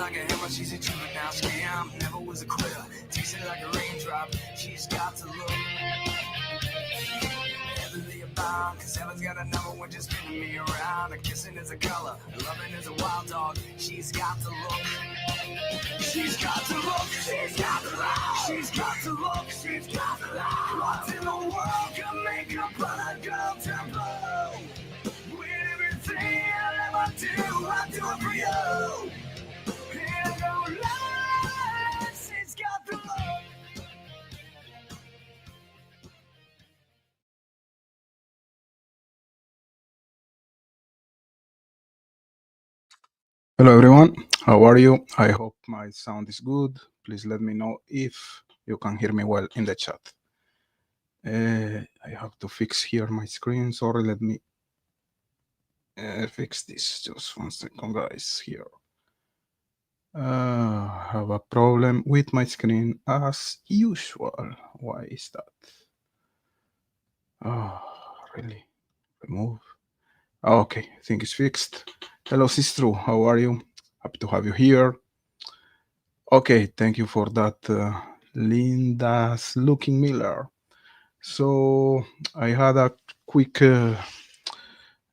like a hammer, she's a juvenile scam. Never was a quitter, tasted like a raindrop. She's got to look heavenly abound, cause heaven's got a number when just spinning me around. A kissing is a color, loving is a wild dog. She's got to look. She's got to look, she's got to look, she's got to look, she's got to look. What in the world can make a brother girl tempo? With everything I'll ever do, I'll do it for you. And no lies, she's got to look. Hello everyone, how are you? I hope my sound is good. Please let me know if you can hear me well in the chat. I have to fix here my screen. Sorry, let me fix this. Just 1 second, guys. Here. I have a problem with my screen as usual. Why is that? Oh, really? Remove. Okay, I think it's fixed. Hello, Sistru. How are you? Happy to have you here. Okay, thank you for that, Linda's Looking Miller. So I had a quick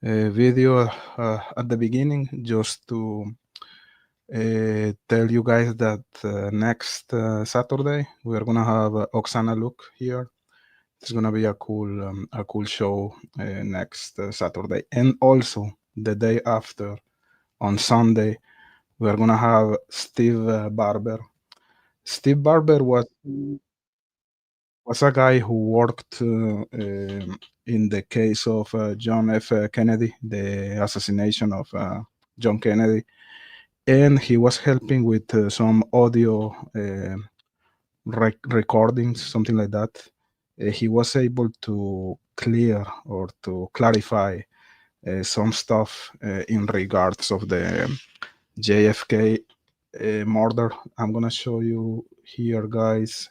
video at the beginning just to tell you guys that next Saturday we are gonna have Oksana Look here. It's gonna be a cool show next Saturday, and also the day after, on Sunday, we are gonna have Steve Barber. Steve Barber was a guy who worked in the case of John F. Kennedy, the assassination of John Kennedy, and he was helping with some audio recordings, something like that. He was able to clear or to clarify some stuff in regards of the JFK murder. I'm gonna show you here, guys,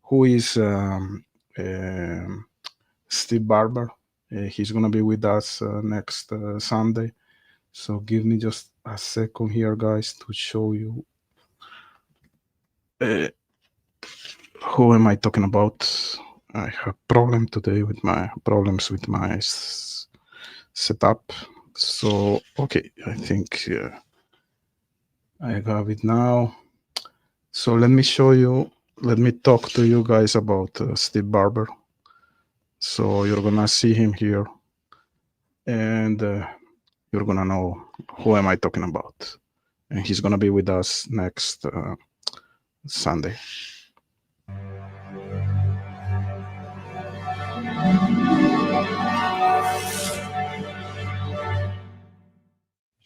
who is Steve Barber. He's gonna be with us next Sunday. So give me just a second here, guys, to show you who am I talking about. I have problem today with my setup. So okay, I think I have it now. So let me show you. Let me talk to you guys about Steve Barber. So you're gonna see him here, and you're gonna know who am I talking about. And he's gonna be with us next Sunday.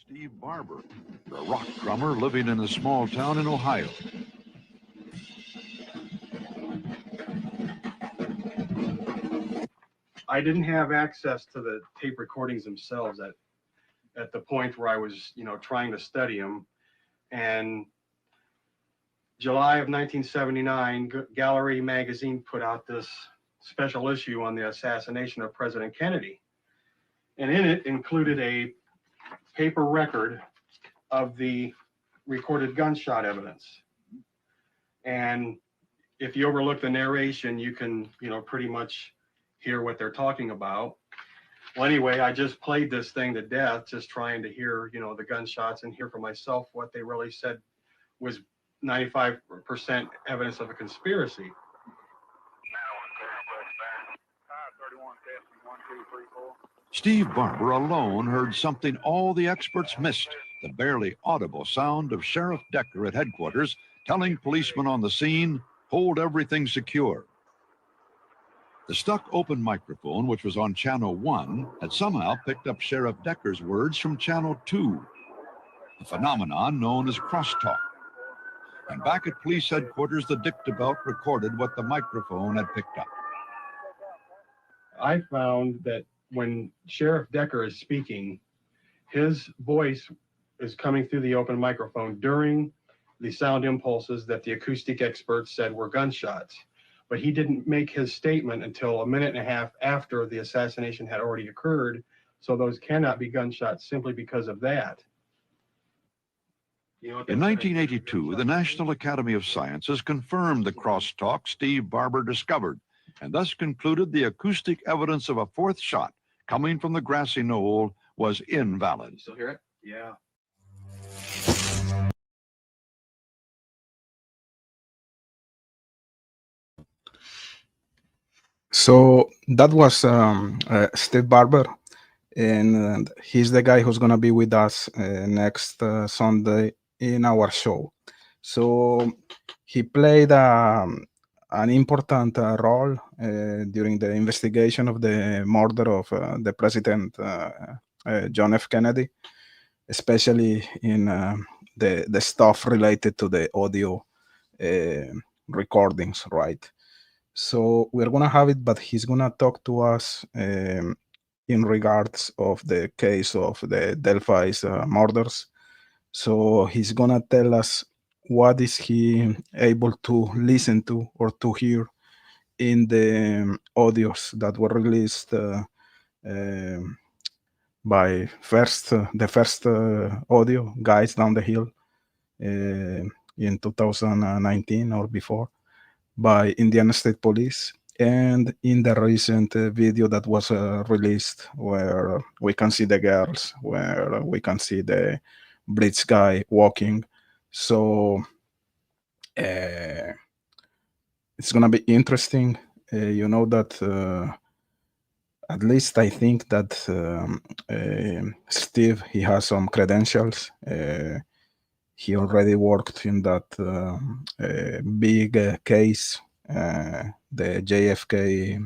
Steve Barber, a rock drummer living in a small town in Ohio. I didn't have access to the tape recordings themselves at the point where I was, trying to study them. And July of 1979, Gallery magazine put out this special issue on the assassination of President Kennedy. And in it included a paper record of the recorded gunshot evidence. And if you overlook the narration, you can, pretty much hear what they're talking about. Well, anyway, I just played this thing to death, just trying to hear, the gunshots and hear for myself what they really said was 95% evidence of a conspiracy. Steve Barber alone heard something all the experts missed, the barely audible sound of Sheriff Decker at headquarters telling policemen on the scene, hold everything secure. The stuck open microphone, which was on Channel 1, had somehow picked up Sheriff Decker's words from Channel 2, a phenomenon known as crosstalk. And back at police headquarters, the dicta belt recorded what the microphone had picked up. I found that when Sheriff Decker is speaking, his voice is coming through the open microphone during the sound impulses that the acoustic experts said were gunshots. But he didn't make his statement until a minute and a half after the assassination had already occurred. So those cannot be gunshots simply because of that. You know what In they say, 1982, the National Academy of Sciences confirmed the crosstalk Steve Barber discovered, and thus concluded the acoustic evidence of a fourth shot coming from the grassy knoll was invalid. You still hear it? Yeah. So that was Steve Barber, and he's the guy who's gonna be with us next Sunday in our show. So he played an important role during the investigation of the murder of the president John F. Kennedy, especially in the stuff related to the audio recordings, right? So we're gonna have it, but he's gonna talk to us in regards of the case of the Delphi's murders. So he's gonna tell us what is he able to listen to or to hear in the audios that were released by the first audio guys down the hill in 2019 or before by Indiana State Police, and in the recent video that was released where we can see the girls, where we can see the bridge guy walking. So it's gonna be interesting. You know that at least I think that Steve, he has some credentials. He already worked in that big case, the JFK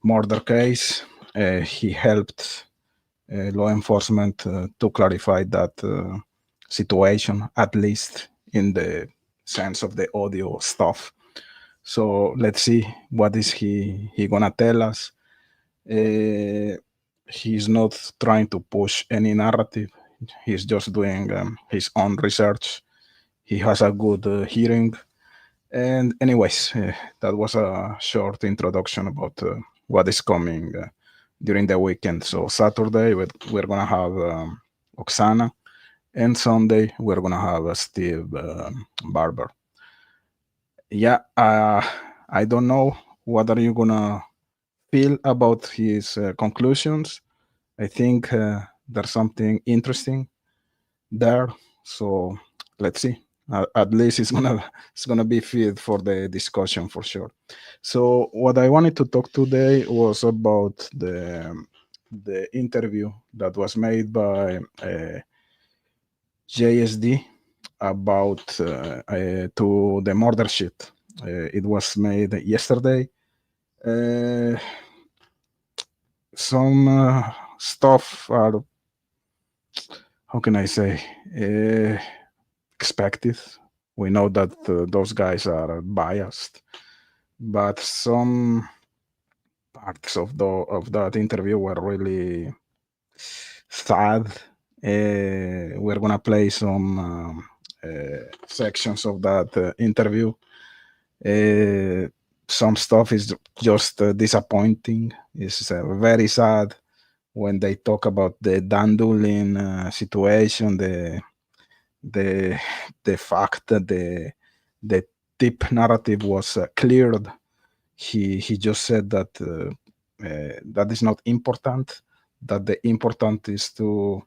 murder case. He helped law enforcement to clarify that situation, at least in the sense of the audio stuff. So let's see what is he gonna tell us. He's not trying to push any narrative. He's just doing his own research. He has a good hearing. And anyways, that was a short introduction about what is coming during the weekend. So Saturday we're gonna have Oksana, and Sunday we're gonna have Steve Barber. Yeah, I don't know what are you gonna feel about his conclusions. I think there's something interesting there. So let's see. At least it's gonna be feed for the discussion for sure. So what I wanted to talk today was about the interview that was made by JSD about to the murder sheet. It was made yesterday. Some stuff are, how can I say, expected. We know that those guys are biased, but some parts of that interview were really sad. We're gonna play some sections of that interview. Some stuff is just disappointing. It's very sad when they talk about the Dan Dulan situation, the fact that the tip narrative was cleared. He just said that that is not important. That the important is to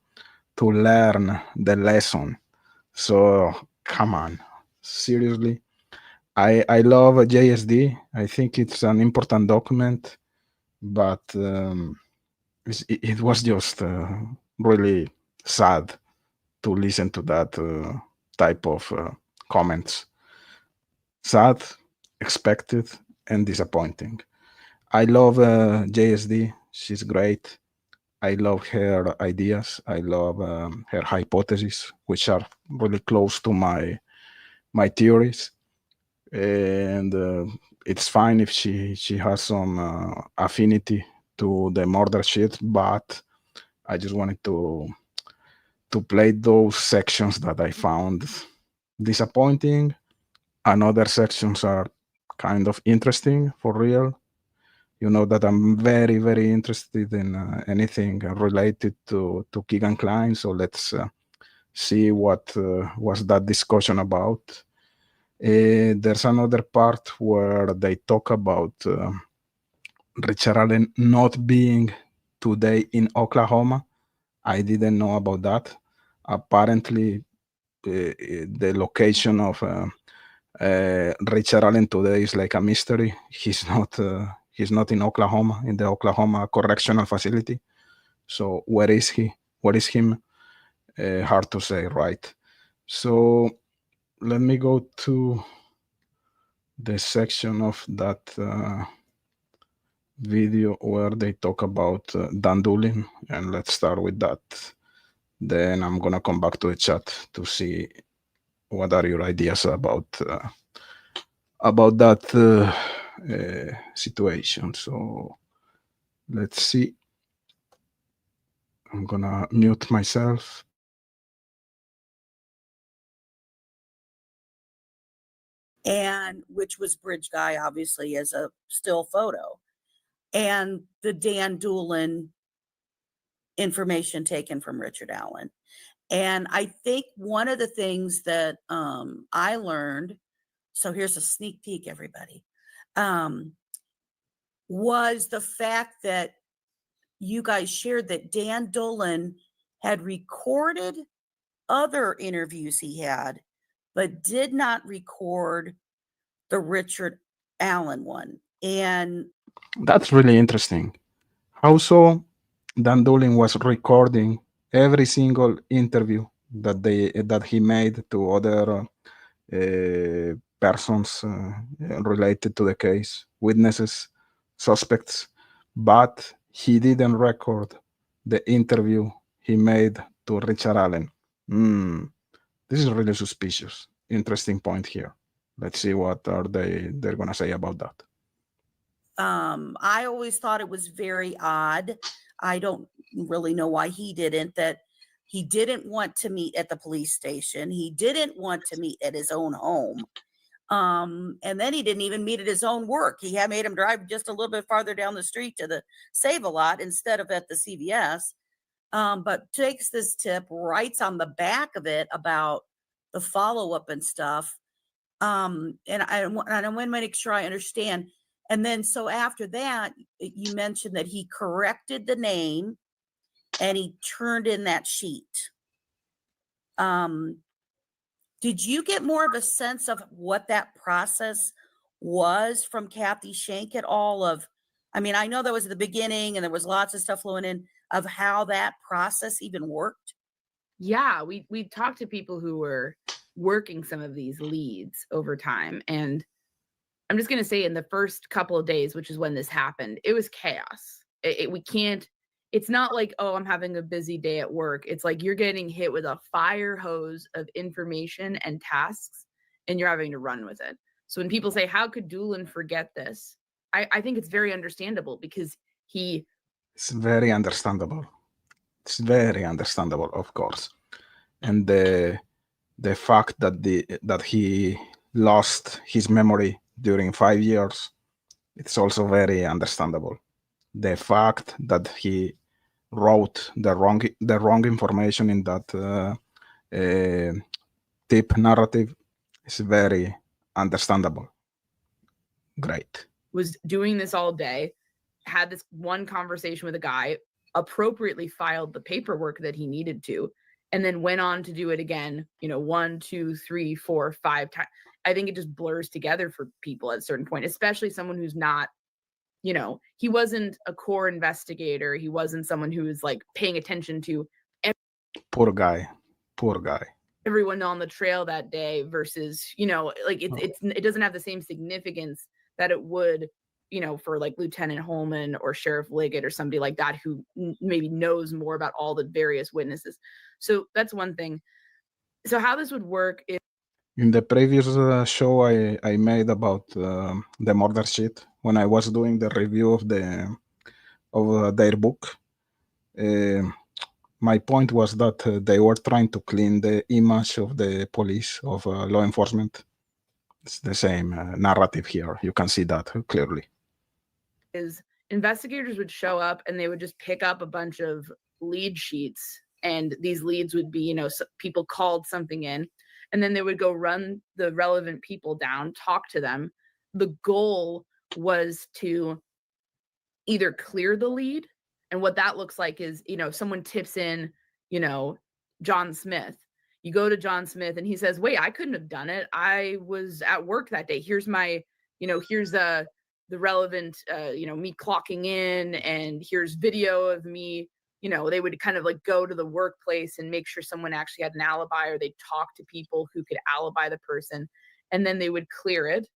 learn the lesson. So come on, seriously. I love JSD. I think it's an important document, but it was just really sad to listen to that type of comments. Sad, expected, and disappointing. I love JSD. She's great. I love her ideas. I love her hypotheses, which are really close to my theories. And it's fine if she has some affinity to the murder sheet, but I just wanted to play those sections that I found disappointing, and other sections are kind of interesting for real. You know that I'm very, very interested in anything related to Keegan Klein. So see what was that discussion about. There's another part where they talk about Richard Allen not being today in Oklahoma. I didn't know about that. Apparently, the location of Richard Allen today is like a mystery. He's not in Oklahoma, in the Oklahoma Correctional Facility. So where is he? Where is him? Hard to say, right? So let me go to the section of that video where they talk about Dan Dulan, and let's start with that. Then I'm gonna come back to the chat to see what are your ideas about that situation. So let's see. I'm gonna mute myself. And which was Bridge Guy, obviously, as a still photo, and the Dan Dulan information taken from Richard Allen. And I think one of the things that I learned, so here's a sneak peek, everybody, was the fact that you guys shared that Dan Dulan had recorded other interviews he had, but did not record the Richard Allen one. And that's really interesting. How so? Dan Dulan was recording every single interview that he made to other persons related to the case, witnesses, suspects, but he didn't record the interview he made to Richard Allen. This is really suspicious. Interesting point here. Let's see what they're gonna say about that. I always thought it was very odd. I don't really know why he didn't, that he didn't want to meet at the police station. He didn't want to meet at his own home. And then he didn't even meet at his own work. He had made him drive just a little bit farther down the street to the Save-A-Lot instead of at the CVS. But takes this tip, writes on the back of it about the follow-up and stuff. And I want to make sure I understand. And then so after that, you mentioned that he corrected the name and he turned in that sheet. Did you get more of a sense of what that process was from Kathy Shank at all? I mean, I know that was at the beginning and there was lots of stuff flowing in of how that process even worked. Yeah, we talked to people who were working some of these leads over time. And I'm just going to say in the first couple of days, which is when this happened, it was chaos. It's not like, oh, I'm having a busy day at work. It's like you're getting hit with a fire hose of information and tasks, and you're having to run with it. So when people say, how could Dulan forget this? I think it's very understandable because It's very understandable. It's very understandable, of course. And the fact that he lost his memory during 5 years, it's also very understandable. The fact that he wrote the wrong information in that tip narrative is very understandable. Great. Was doing this all day, had this one conversation with a guy, appropriately filed the paperwork that he needed to, and then went on to do it again, 1, 2, 3, 4, 5 times. I think it just blurs together for people at a certain point, especially someone who's not, he wasn't a core investigator. He wasn't someone who was like paying attention to Poor guy. everyone on the trail that day versus, it doesn't have the same significance that it would, for like Lieutenant Holman or Sheriff Liggett or somebody like that who maybe knows more about all the various witnesses. So that's one thing. So how this would work is, in the previous show I made about the murder sheet, when I was doing the review of their book, my point was that they were trying to clean the image of the police, of law enforcement. It's the same narrative here. You can see that clearly. Is investigators would show up and they would just pick up a bunch of lead sheets and these leads would be, people called something in, and then they would go run the relevant people down, talk to them. The goal was to either clear the lead, and what that looks like is, if someone tips in, John Smith, you go to John Smith and he says, wait, I couldn't have done it. I was at work that day. Here's my, here's the relevant, me clocking in, and here's video of me. They would kind of like go to the workplace and make sure someone actually had an alibi, or they'd talk to people who could alibi the person, and then they would clear it.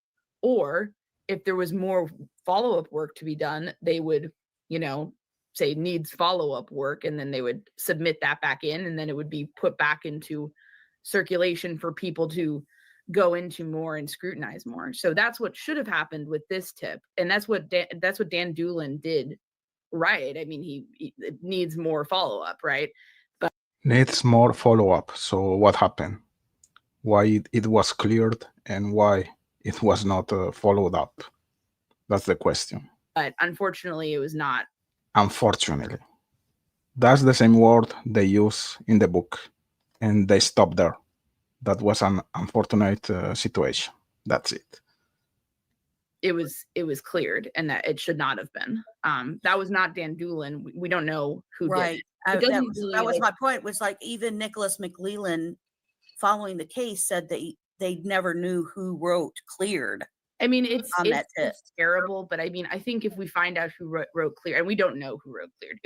Or if there was more follow-up work to be done, they would, say needs follow-up work, and then they would submit that back in, and then it would be put back into circulation for people to go into more and scrutinize more. So that's what should have happened with this tip, and that's what Dan Dulan did right. I mean, he it needs more follow-up, right? But Needs more follow-up. So what happened? Why it was cleared and why it was not followed up? That's the question. But unfortunately, it was not. Unfortunately. That's the same word they use in the book, and they stop there. That was an unfortunate situation. That's it. It was cleared, and that it should not have been. That was not Dan Dulan. We don't know who did it. That was my point. Was like even Nicholas McLeland, following the case, said that they never knew who wrote cleared. I mean, it's terrible, but I mean, I think if we find out who wrote cleared, and we don't know who wrote cleared,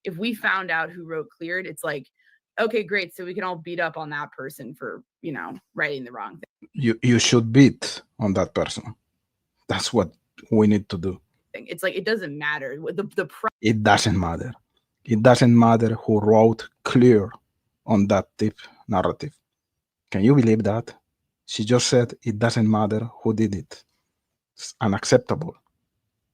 if we found out who wrote cleared, it's like, okay, great, so we can all beat up on that person for writing the wrong thing. You should beat on that person. That's what we need to do. It's like it doesn't matter. It doesn't matter. It doesn't matter who wrote clear on that tip narrative. Can you believe that? She just said it doesn't matter who did it. It's unacceptable.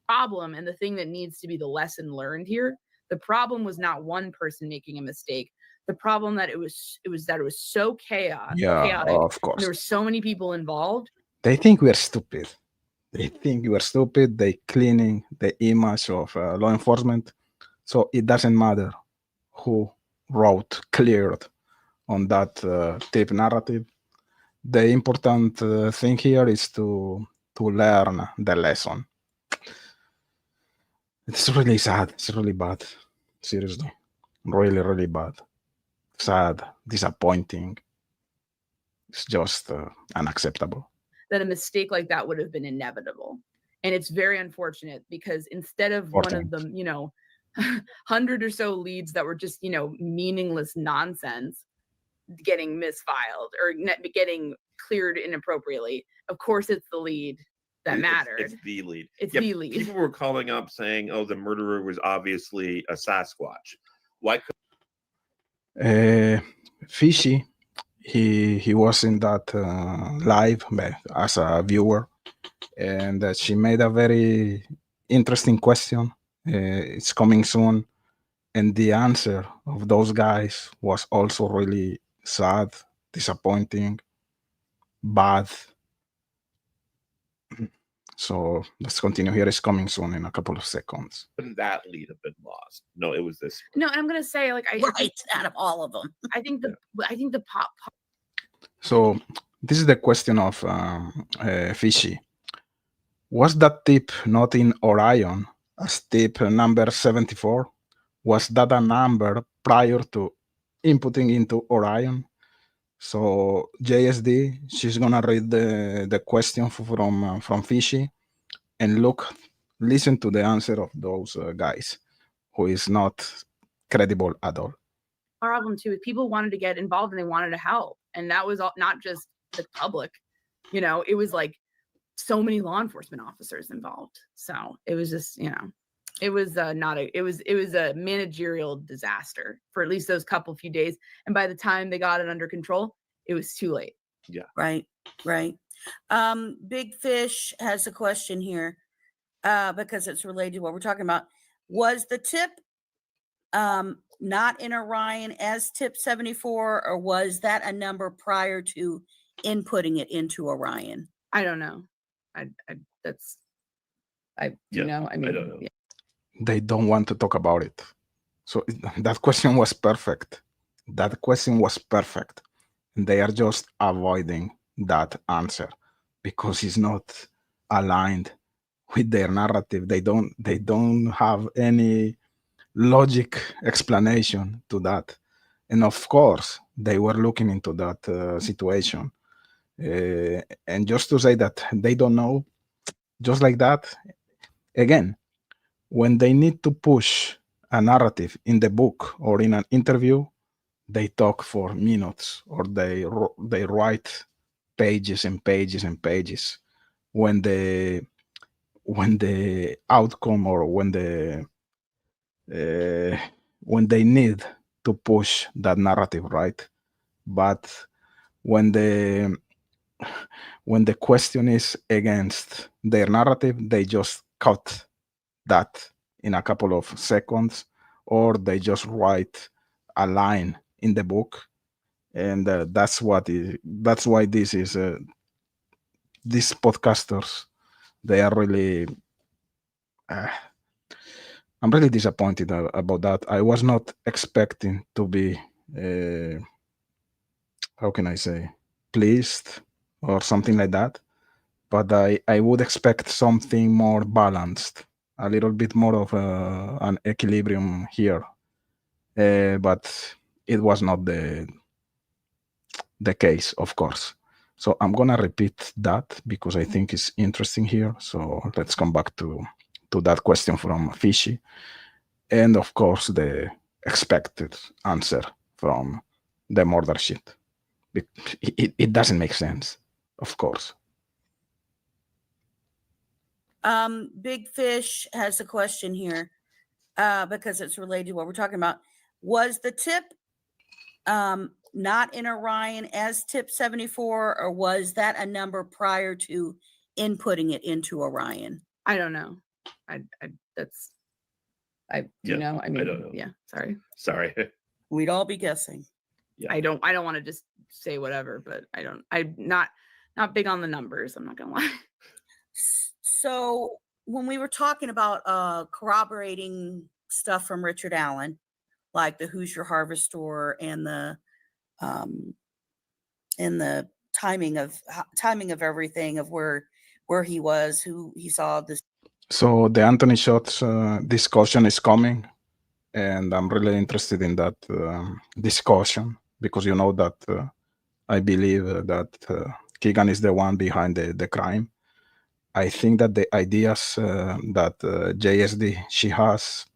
Problem, and the thing that needs to be the lesson learned here, the problem was not one person making a mistake. The problem that it was so chaotic. Yeah, of course. There were so many people involved. They think we are stupid. They cleaning the image of law enforcement. So it doesn't matter who wrote cleared on that tip narrative. The important thing here is to learn the lesson. It's really sad. It's really bad. Seriously. Really, really bad. Sad, disappointing. It's just unacceptable. That a mistake like that would have been inevitable. And it's very unfortunate because instead of one of them, 100 or so leads that were just, meaningless nonsense getting misfiled or getting cleared inappropriately, of course it's the lead that mattered. It's the lead. It's the lead. People were calling up saying, oh, the murderer was obviously a Sasquatch. Why could Fishy, he was in that live as a viewer, and she made a very interesting question. It's coming soon, and the answer of those guys was also really sad, disappointing, bad. So let's continue. Here is coming soon in a couple of seconds. Couldn't that lead have been lost? No, it was this. No, I'm gonna say Out of all of them, I think the pop. So this is the question of Fishy. Was that tip not in Orion as tip number 74? Was that a number prior to inputting into Orion? So JSD, she's gonna read the question from Fishy and listen to the answer of those guys, who is not credible at all. Problem too is people wanted to get involved and they wanted to help, and that was all, not just the public. It was like so many law enforcement officers involved. So it was just it was it was a managerial disaster for at least those few days. And by the time they got it under control, it was too late. Yeah. right. Big Fish has a question here because it's related to what we're talking about. Was the tip not in Orion as tip 74, or was that a number prior to inputting it into Orion? I don't know. I don't know. They don't want to talk about it. So that question was perfect. That question was perfect. And they are just avoiding that answer because it's not aligned with their narrative. They don't have any logic explanation to that. And of course, they were looking into that situation. And just to say that they don't know, just like that, again, when they need to push a narrative in the book or in an interview, they talk for minutes or they write pages and pages and pages. When the outcome or when they need to push that narrative, right? But when the when the question is against their narrative, they just cut that in a couple of seconds, or they just write a line in the book, and that's why these podcasters, they are really. Uh, I'm really disappointed about that. I was not expecting to be, how can I say, pleased or something like that. But I would expect something more balanced, a little bit more of an equilibrium here. But it was not the case, of course. So I'm gonna repeat that because I think it's interesting here. So let's come back to that question from Fishy, and of course the expected answer from the murder sheet. It doesn't make sense, of course. Big Fish has a question here because it's related to what we're talking about. Was the tip not in Orion as tip 74, or was that a number prior to inputting it into Orion? I don't know. Do you know? I mean, don't know. yeah, sorry. We'd all be guessing. Yeah. I don't want to just say whatever, but I'm not big on the numbers. I'm not gonna lie. So when we were talking about corroborating stuff from Richard Allen, like the Hoosier Harvestor and the timing of everything, of where he was, who he saw this. So the Anthony Shots discussion is coming, and I'm really interested in that discussion because you know that I believe that Keegan is the one behind the crime. I think that the ideas that JSD she has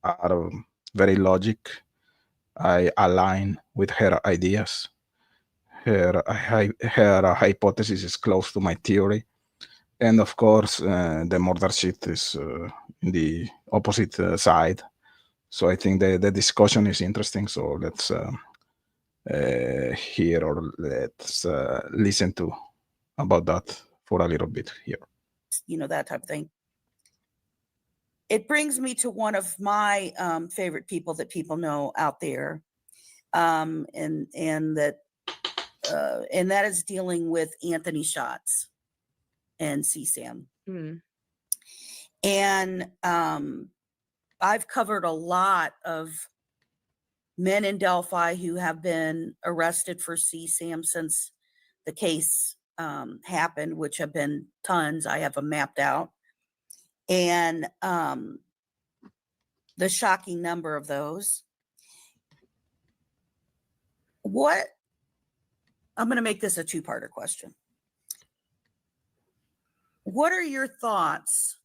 are very logic. I align with her ideas. Her hypothesis is close to my theory, and of course, the murder sheet is in the opposite side. So I think the discussion is interesting. So let's hear or let's listen to about that for a little bit here. That type of thing. It brings me to one of my favorite people that people know out there, and that is dealing with Anthony Shots and CSAM. And I've covered a lot of men in Delphi who have been arrested for CSAM since the case happened, which have been tons. I have them mapped out. And the shocking number of those. I'm going to make this a two-parter question. What are your thoughts?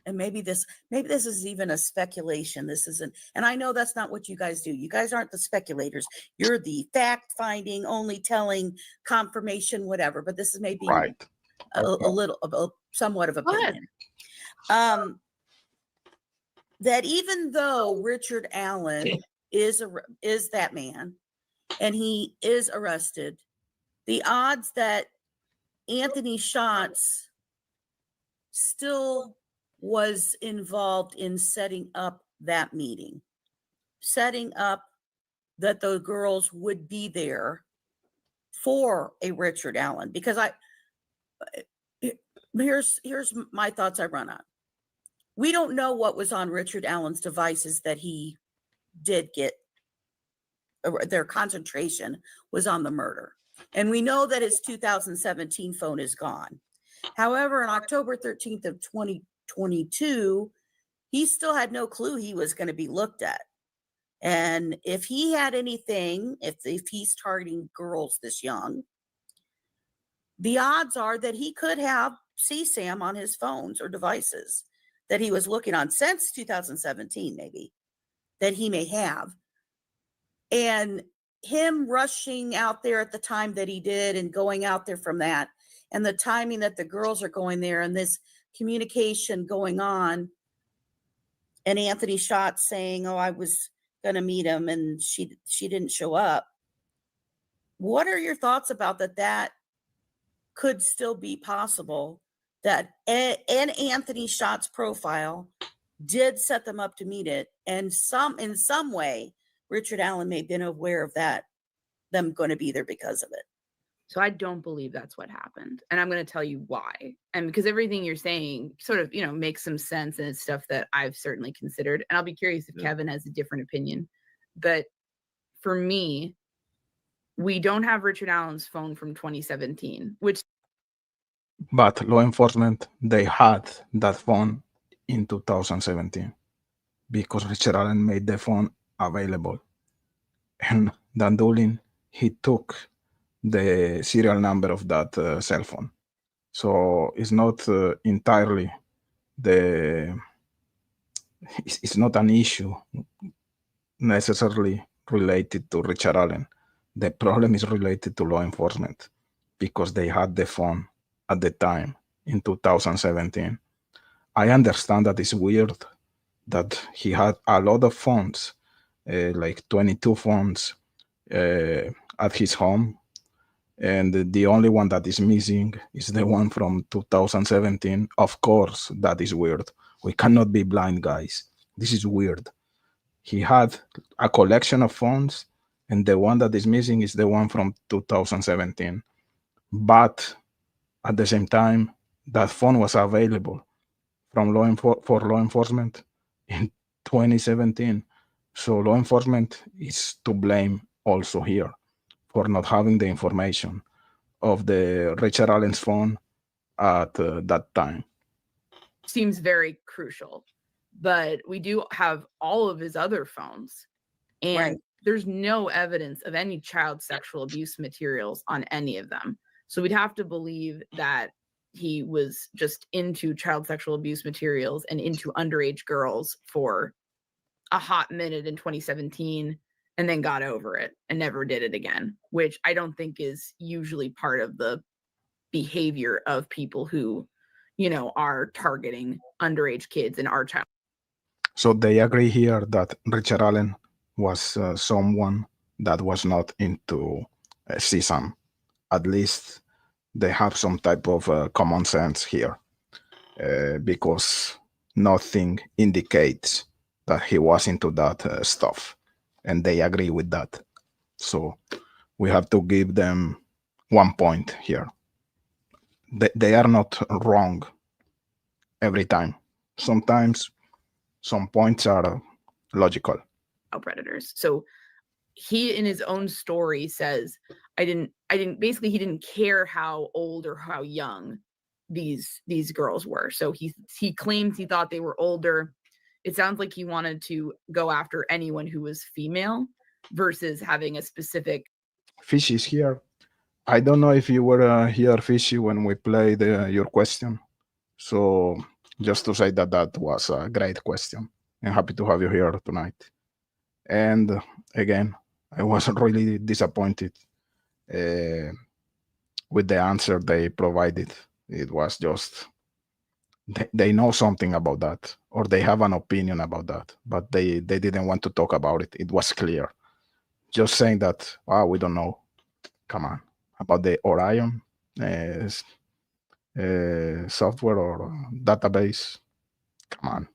And maybe this is even a speculation. This isn't, and I know that's not what you guys do. You guys aren't the speculators. You're the fact finding, only telling, confirmation, whatever. But this is maybe right. a little of a somewhat of opinion. That even though Richard Allen is that man, and he is arrested, the odds that Anthony Shots still was involved in setting up that meeting, setting up that the girls would be there for a Richard Allen. Because here's my thoughts I run on. We don't know what was on Richard Allen's devices that he did get, their concentration was on the murder. And we know that his 2017 phone is gone. However, on October 13th of 2022, he still had no clue he was going to be looked at. And if he had anything, if he's targeting girls this young, the odds are that he could have CSAM on his phones or devices that he was looking on since 2017, maybe, that he may have. And him rushing out there at the time that he did and going out there from that, and the timing that the girls are going there, and this communication going on, and Anthony Schatz saying, oh, I was going to meet him and she didn't show up. What are your thoughts about that could still be possible, that an Anthony Schatz profile did set them up to meet it, and in some way Richard Allen may have been aware of that, them going to be there because of it? So I don't believe that's what happened. And I'm going to tell you why. And because everything you're saying sort of, makes some sense, and it's stuff that I've certainly considered. And I'll be curious if Kevin has a different opinion. But for me, we don't have Richard Allen's phone from 2017, which. But law enforcement, they had that phone in 2017 because Richard Allen made the phone available. And Dan Dulan, he took the serial number of that cell phone. So it's not entirely it's not an issue necessarily related to Richard Allen. The problem is related to law enforcement because they had the phone at the time in 2017. I understand that it's weird that he had a lot of phones, like 22 phones at his home. And the only one that is missing is the one from 2017. Of course, that is weird. We cannot be blind, guys. This is weird. He had a collection of phones, and the one that is missing is the one from 2017. But at the same time, that phone was available from for law enforcement in 2017. So law enforcement is to blame also here for not having the information of the Richard Allen's phone at that time. Seems very crucial, but we do have all of his other phones, and Right. There's no evidence of any child sexual abuse materials on any of them. So we'd have to believe that he was just into child sexual abuse materials and into underage girls for a hot minute in 2017, and then got over it and never did it again, which I don't think is usually part of the behavior of people who, are targeting underage kids and our child. So they agree here that Richard Allen was someone that was not into CSAM. At least they have some type of common sense here, because nothing indicates that he was into that stuff, and they agree with that. So we have to give them 1 point here. They are not wrong every time. Sometimes some points are logical. Predators. So he, in his own story, says, he didn't care how old or how young these girls were. So he claims he thought they were older. It sounds like he wanted to go after anyone who was female versus having a specific. Fishy is here. I don't know if you were here, Fishy, when we played your question. So just to say that was a great question. I'm happy to have you here tonight. And again, I was really disappointed with the answer they provided. It was just, they know something about that, or they have an opinion about that, but they didn't want to talk about it. It was clear. Just saying that, we don't know. Come on. About the Orion software or database. Come on.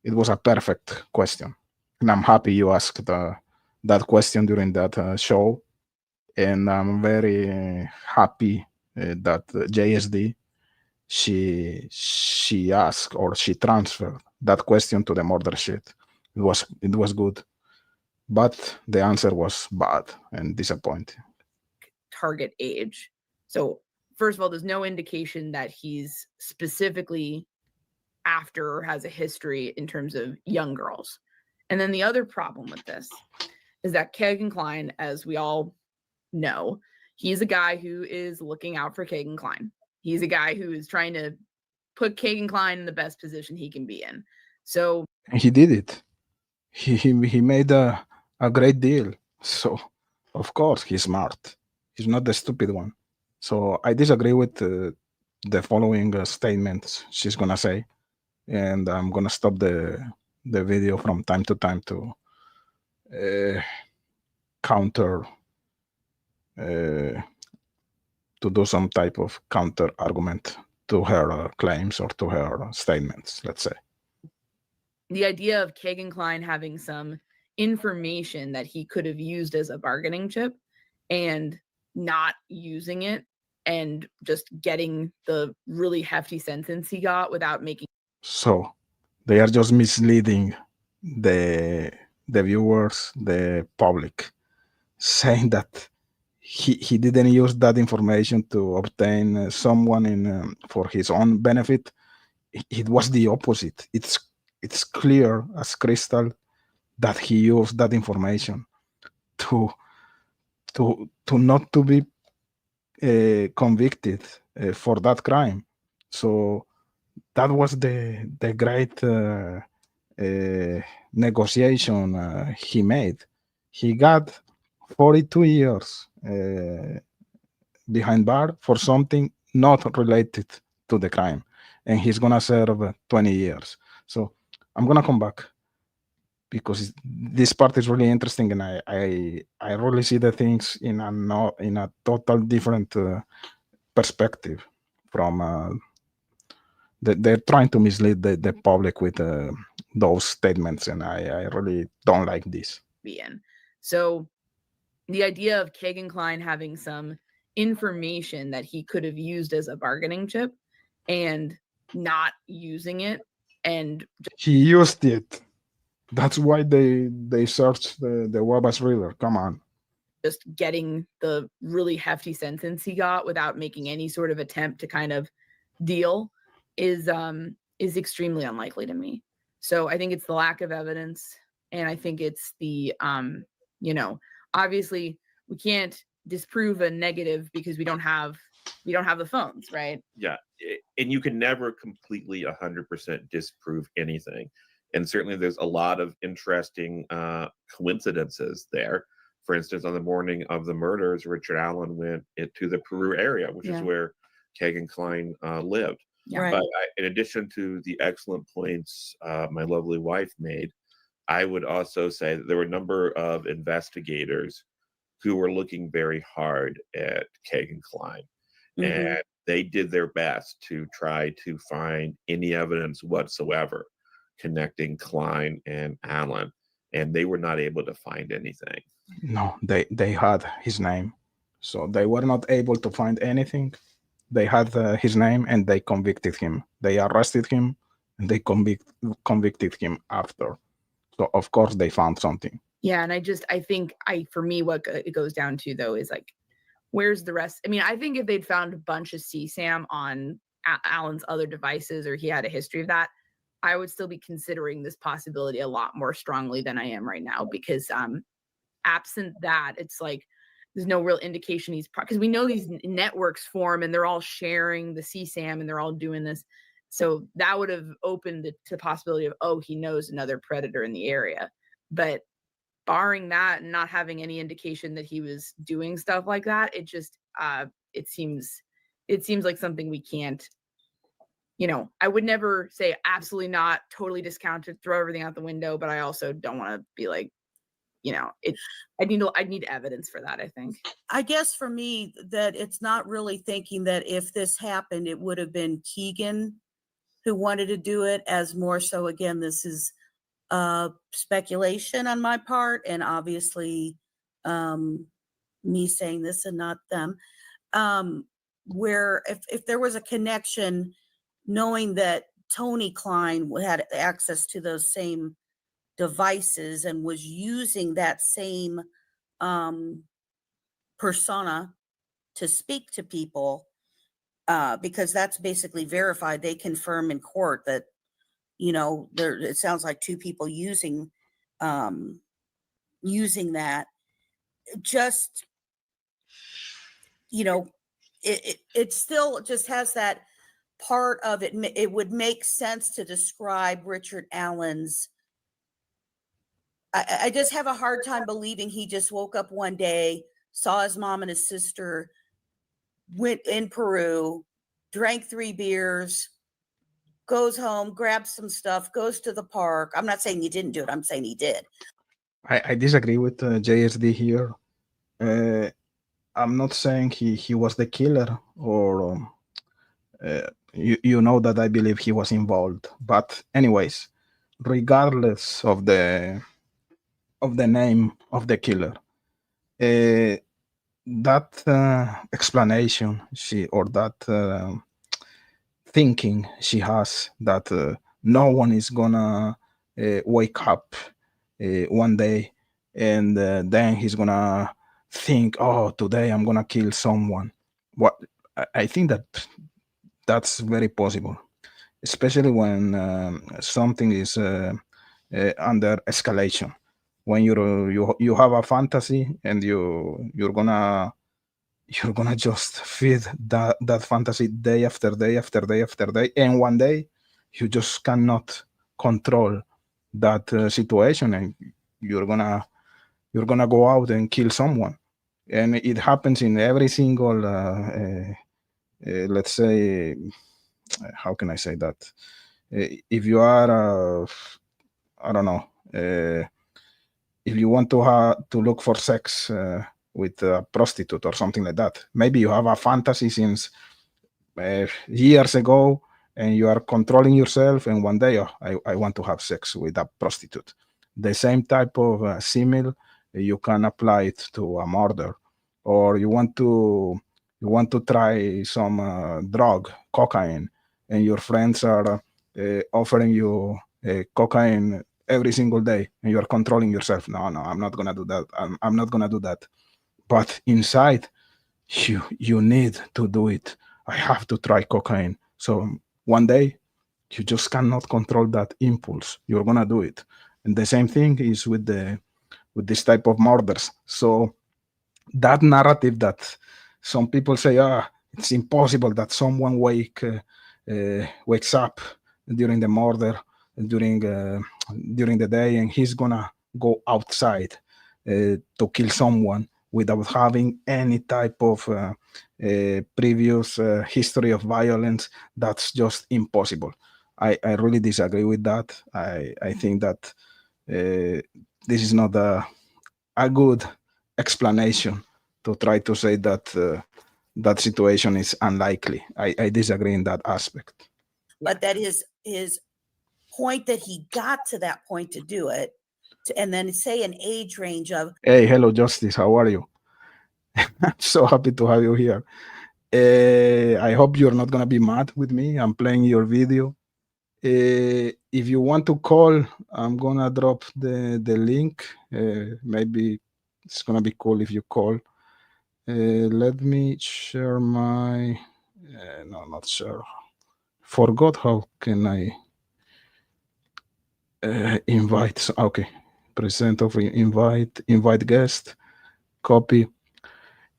It was a perfect question. And I'm happy you asked that question during that show. And I'm very happy that JSD, she asked, or she transferred that question to the murder sheet. It was good. but the answer was bad and disappointing. Target age. So first of all, there's no indication that he's specifically after or has a history in terms of young girls. And then the other problem with this is that Keegan Klein, as we all know, he's a guy who is looking out for Keegan Klein. He's a guy who is trying to put Keegan Klein in the best position he can be in. So And he did it. He made a great deal. So of course he's smart. He's not the stupid one. So I disagree with the following statements she's gonna say, and I'm gonna stop the video from time to time to counter, to do some type of counter argument to her claims or to her statements, let's say. the idea of Keegan Klein having some information that he could have used as a bargaining chip and not using it and just getting the really hefty sentence he got without making. So they are just misleading the viewers, the public, saying that he didn't use that information to obtain someone in for his own benefit. It was the opposite. It's clear as crystal that he used that information to not to be convicted for that crime. So that was the great negotiation he made. He got 42 years behind bar for something not related to the crime, and he's gonna serve 20 years. So I'm gonna come back because this part is really interesting, and I really see the things in a total different perspective from they're trying to mislead the public with those statements, and I really don't like this. Be in. So the idea of Keegan Klein having some information that he could have used as a bargaining chip and not using it and He used it. That's why they searched the Wabash River. Come on. just getting the really hefty sentence he got without making any sort of attempt to kind of deal is extremely unlikely to me. So I think it's the lack of evidence, and I think it's the obviously we can't disprove a negative because we don't have the phones, right? Yeah, and you can never completely 100% disprove anything. And certainly there's a lot of interesting coincidences there. For instance, on the morning of the murders, Richard Allen went to the Peru area, which is where Keegan Klein lived. Yeah. Right. But in addition to the excellent points my lovely wife made, I would also say that there were a number of investigators who were looking very hard at Keegan Klein. Mhm. And they did their best to try to find any evidence whatsoever connecting Klein and Allen, and they were not able to find anything. No, they had his name, so they were not able to find anything. They had his name, and they convicted him. They arrested him, and they convicted him after. So of course they found something. Yeah, and I think for me what it goes down to though is like, where's the rest? I mean, I think if they'd found a bunch of CSAM on Allen's other devices, or he had a history of that, I would still be considering this possibility a lot more strongly than I am right now, because absent that, it's like there's no real indication he's because we know these networks form and they're all sharing the CSAM and they're all doing this. So that would have opened it to the possibility of, oh, he knows another predator in the area. But barring that and not having any indication that he was doing stuff like that, it just it seems like something we can't, I would never say absolutely not, totally discount it, throw everything out the window, but I also don't want to be like, I need evidence for that, I think. I guess for me that it's not really thinking that if this happened, it would have been Keegan who wanted to do it, as more so, again, this is speculation on my part, and obviously me saying this and not them, where if there was a connection, knowing that Tony Klein had access to those same devices and was using that same persona to speak to people, because that's basically verified. They confirm in court that, you know, there, it sounds like two people using that. Just, you know, it still just has that part of it. It would make sense to describe Richard Allen's. I just have a hard time believing he just woke up one day, saw his mom and his sister, went in Peru, drank 3 beers, goes home, grabs some stuff, goes to the park. I'm not saying he didn't do it. I'm saying he did. I disagree with JSD here. I'm not saying he was the killer, or you know that I believe he was involved. But anyways, regardless of the name of the killer, that explanation or that thinking she has, that no one is gonna wake up one day and then he's gonna think, oh, today I'm gonna kill someone. What I think that's very possible, especially when something is under escalation. When you have a fantasy and you're gonna just feed that fantasy day after day after day after day, and one day you just cannot control that situation, and you're gonna go out and kill someone. And it happens in every single let's say, how can I say that, if you are I don't know, if you want to look for sex with a prostitute or something like that, maybe you have a fantasy since years ago, and you are controlling yourself, and one day, oh, I want to have sex with a prostitute. The same type of simile you can apply it to a murder. Or you want to try some drug, cocaine, and your friends are offering you cocaine every single day, and you are controlling yourself. No, I'm not gonna do that. I'm not gonna do that. But inside, you need to do it. I have to try cocaine. So one day, you just cannot control that impulse. You're gonna do it. And the same thing is with this type of murders. So that narrative that some people say, it's impossible that someone wakes up during the murder, during the day, and he's gonna go outside to kill someone without having any type of previous history of violence. That's just impossible. I really disagree with that. I think that this is not a good explanation to try to say that that situation is unlikely. I disagree in that aspect. But that his point that he got to that point to do it, and then say an age range of. Hey, hello, Justice. How are you? I'm so happy to have you here. I hope you're not gonna be mad with me. I'm playing your video. If you want to call, I'm gonna drop the link. Maybe it's gonna be cool if you call. Let me share my. No, not share. Forgot how can I invite. Okay, present of invite guest. Copy.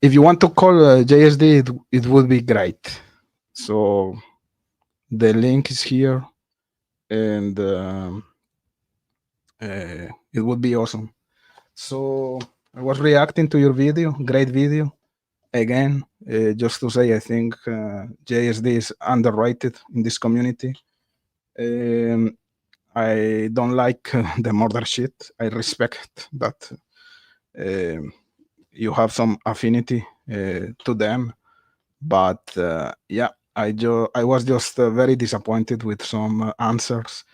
If you want to call JSD, it would be great. So the link is here, and it would be awesome. So I was reacting to your video. Great video. Again, just to say, I think JSD is underrated in this community. I don't like the murder shit. I respect that you have some affinity to them, but yeah, I was just very disappointed with some answers.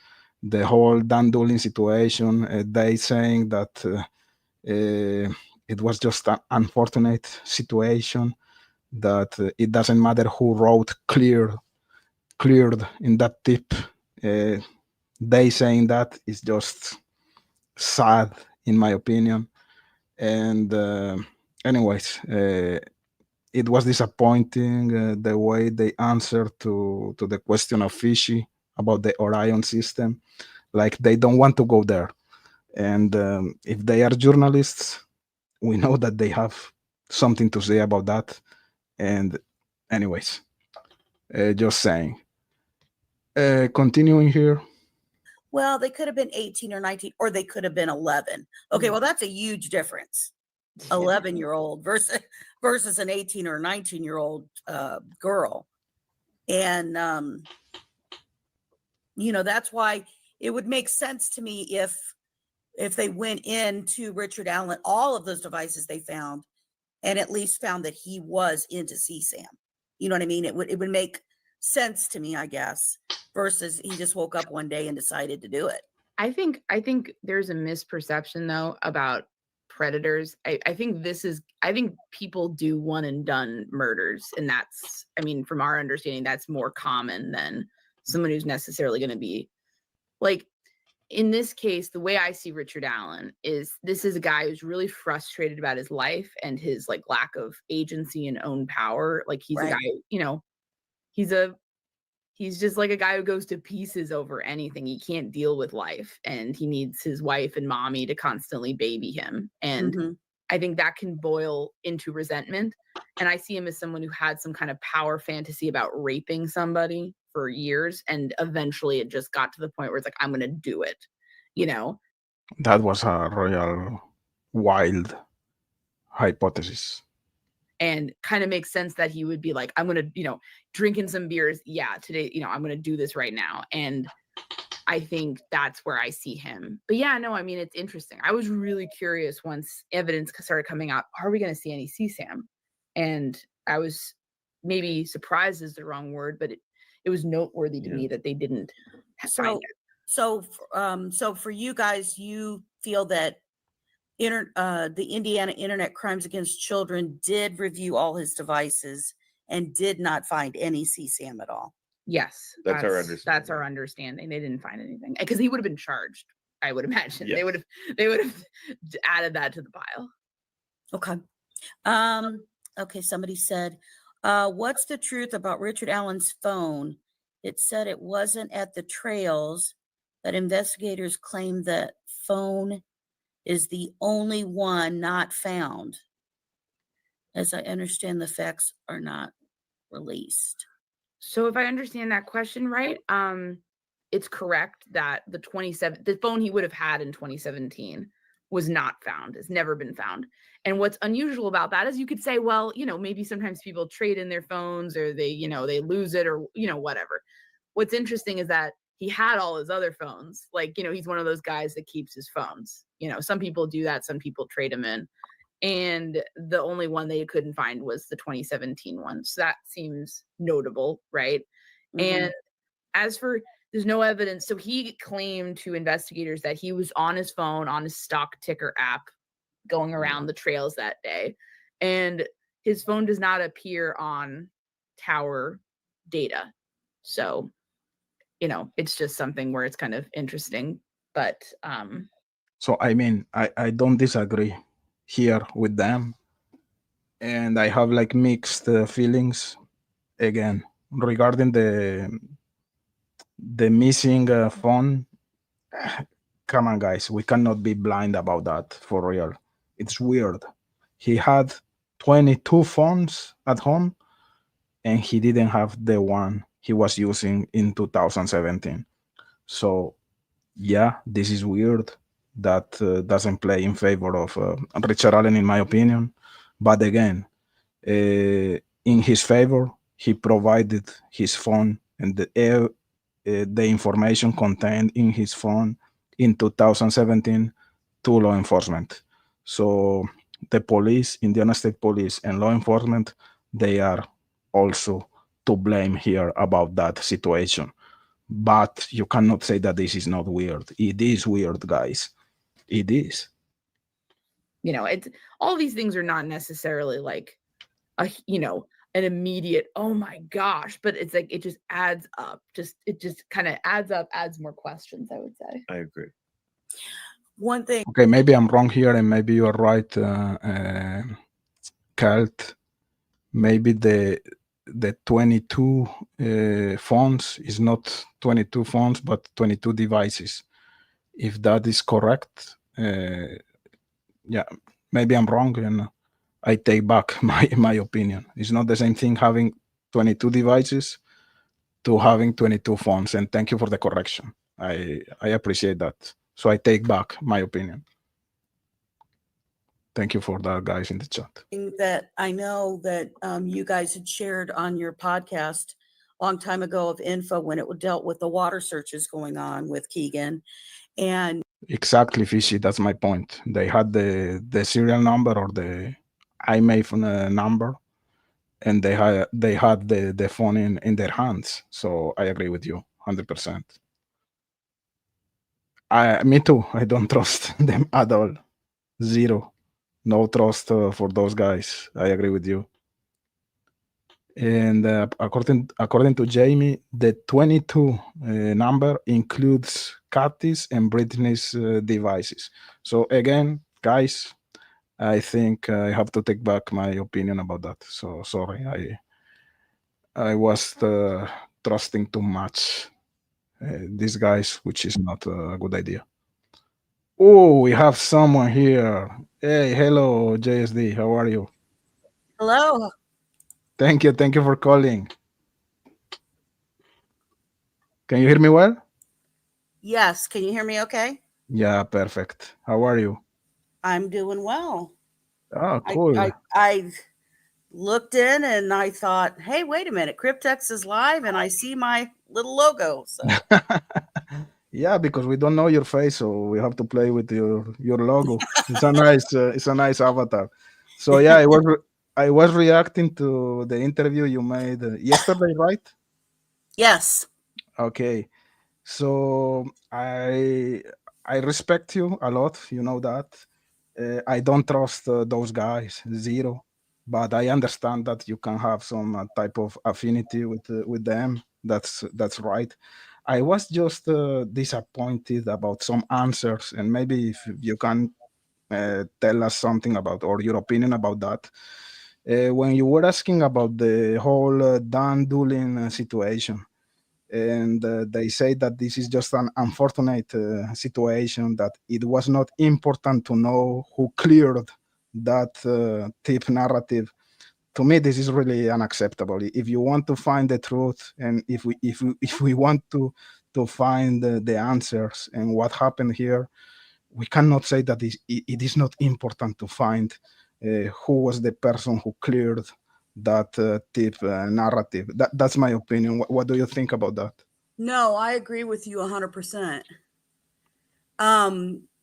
The whole Dan Dulan situation, they saying that it was just an unfortunate situation, that it doesn't matter who wrote cleared in that tip. They saying that is just sad, in my opinion. And anyways, it was disappointing the way they answered to the question of Fishy about the Orion system. Like they don't want to go there. And if they are journalists, we know that they have something to say about that. And anyways, just saying. Continuing here. Well, they could have been 18 or 19, or they could have been 11. Okay, well, that's a huge difference. 11-year-old versus an 18 or 19-year-old girl. And that's why it would make sense to me if they went into Richard Allen, all of those devices they found, and at least found that he was into CSAM. You know what I mean? It would make sense to me, I guess, versus he just woke up one day and decided to do it. I think there's a misperception though about predators. I think people do one and done murders, and that's, I mean, from our understanding, that's more common than someone who's necessarily going to be like, in this case, the way I see Richard Allen is this is a guy who's really frustrated about his life and his like lack of agency and own power. Like he's Right. a guy, he's just like a guy who goes to pieces over anything. He can't deal with life, and he needs his wife and mommy to constantly baby him. And Mhm. I think that can boil into resentment. And I see him as someone who had some kind of power fantasy about raping somebody for years. And eventually it just got to the point where it's like, I'm going to do it, That was a real wild hypothesis. And kind of makes sense that he would be like, I'm going to, drinking some beers. Yeah, today, I'm going to do this right now. And I think that's where I see him. But yeah, no, I mean, it's interesting. I was really curious once evidence started coming out, are we going to see any CSAM? And I was, maybe surprised is the wrong word, but it was noteworthy to me that they didn't find it. So for you guys, you feel that the Indiana Internet Crimes Against Children did review all his devices and did not find any CSAM at all. Yes, That's our understanding. That's our understanding. They didn't find anything because he would have been charged, I would imagine. Yes. They would have added that to the pile. Okay. Okay, somebody said, what's the truth about Richard Allen's phone? It said it wasn't at the trails, but investigators claim that phone is the only one not found. As I understand, the facts are not released. So if I understand that question right, it's correct that the phone he would have had in 2017 was not found. It's never been found. And what's unusual about that is you could say, well, maybe sometimes people trade in their phones, or they lose it, or, whatever. What's interesting is that he had all his other phones. Like, he's one of those guys that keeps his phones. Some people do that. Some people trade them in. And the only one they couldn't find was the 2017 one. So that seems notable, right? Mhm. And as for, there's no evidence. So he claimed to investigators that he was on his phone, on his stock ticker app, going around the trails that day. And his phone does not appear on tower data. So, it's just something where it's kind of interesting. But So I mean, I don't disagree here with them, and I have like mixed feelings again regarding the missing phone. Come on, guys, we cannot be blind about that, for real. It's weird. He had 22 phones at home, and he didn't have the one he was using in 2017. So yeah, this is weird. That doesn't play in favor of Richard Allen, in my opinion. But again, in his favor, he provided his phone and the information contained in his phone in 2017 to law enforcement. So the police, Indiana State Police, and law enforcement, they are also to blame here about that situation. But you cannot say that this is not weird. It is weird, guys. It is. it's, all these things are not necessarily like an immediate, oh my gosh, but it's like, it just adds up. It just kind of adds up, adds more questions, I would say. I agree. One thing, Okay, maybe I'm wrong here, and maybe you are right, Kelt. Maybe the 22 phones is not 22 phones, but 22 devices. If that is correct, yeah, maybe I'm wrong, and I take back my opinion. It's not the same thing having 22 devices to having 22 phones. And thank you for the correction. I appreciate that. So I take back my opinion. Thank you for that, guys, in the chat. that I know that you guys had shared on your podcast a long time ago of info when it dealt with the water searches going on with Keegan. And Exactly, Fishy. That's my point. They had the serial number or the IMAF number, and they had the phone in their hands. So I agree with you 100%. Me too. I don't trust them at all. Zero. No trust for those guys. I agree with you. And according to Jamie, the 22 number includes Kathy's and Brittany's devices. So again, guys, I think I have to take back my opinion about that. So sorry, I was trusting too much these guys, which is not a good idea. Oh, we have someone here. Hey, hello, JSD. How are you? hello. Thank you for calling. Can you hear me well? Yes. Can you hear me okay? Yeah, perfect. How are you? I'm doing well. Oh, cool. I looked in and I thought, hey, wait a minute. Cryptex is live and I see my little logo. So Yeah, because we don't know your face, so we have to play with your logo. It's a nice avatar. So yeah, I was reacting to the interview you made yesterday, right? yes. Okay. So I respect you a lot. You know that. I don't trust those guys, zero. But I understand that you can have some type of affinity with them. That's right. I was just disappointed about some answers, and maybe if you can tell us something about or your opinion about that. When you were asking about the whole Dan Dulan situation, and they say that this is just an unfortunate situation, that it was not important to know who cleared that tip narrative. To me, this is really unacceptable. If you want to find the truth, and if we want to find the answers and what happened here, we cannot say that it is not important to find who was the person who cleared that tip narrative. That's my opinion. What do you think about that? No, I agree with you 100%.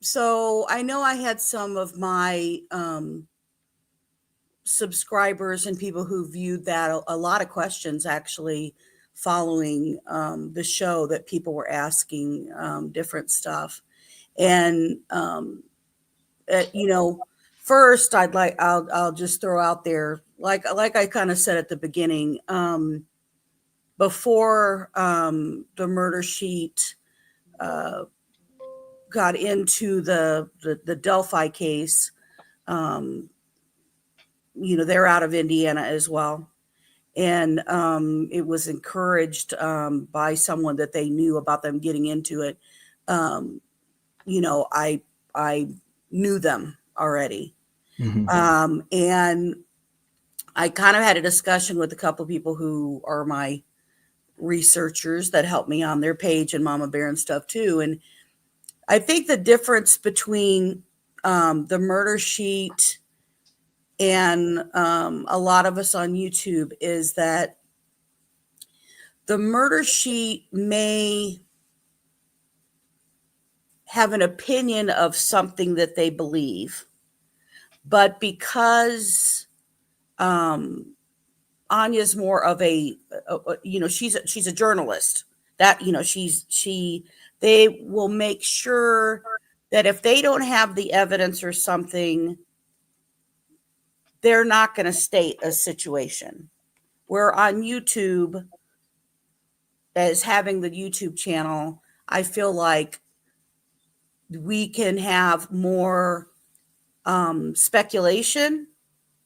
So I know I had some of my subscribers and people who viewed that a lot of questions actually following the show, that people were asking different stuff. And first I'll just throw out there, like I kind of said at the beginning, before the murder sheet got into the Delphi case, they're out of Indiana as well. And it was encouraged by someone that they knew about them getting into it. I knew them already. Mm-hmm. And I kind of had a discussion with a couple of people who are my researchers that help me on their page and Mama Bear and stuff too. And I think the difference between the murder sheet and a lot of us on YouTube is that the murder sheet may have an opinion of something that they believe, but because Anya's more of she's a journalist, that they will make sure that if they don't have the evidence or something, they're not going to state a situation. Where on YouTube, as having the YouTube channel, I feel like we can have more speculation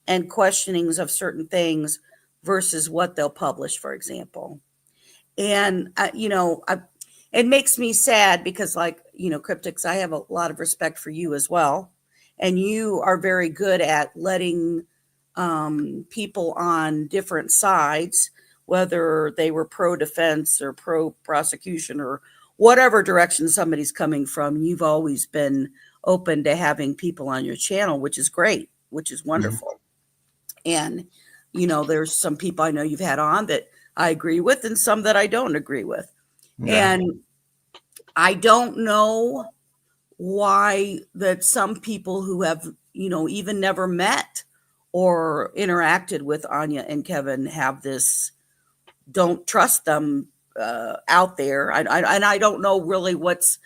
and questionings of certain things versus what they'll publish, for example. And, it makes me sad because, like, Cryptics, I have a lot of respect for you as well. And you are very good at letting people on different sides, whether they were pro-defense or pro-prosecution or whatever direction somebody's coming from. You've always been open to having people on your channel, which is great, which is wonderful. And, there's some people I know you've had on that I agree with and some that I don't agree with. Yeah. And I don't know why that some people who have, even never met or interacted with Anya and Kevin have this, don't trust them out there. And I don't know really what's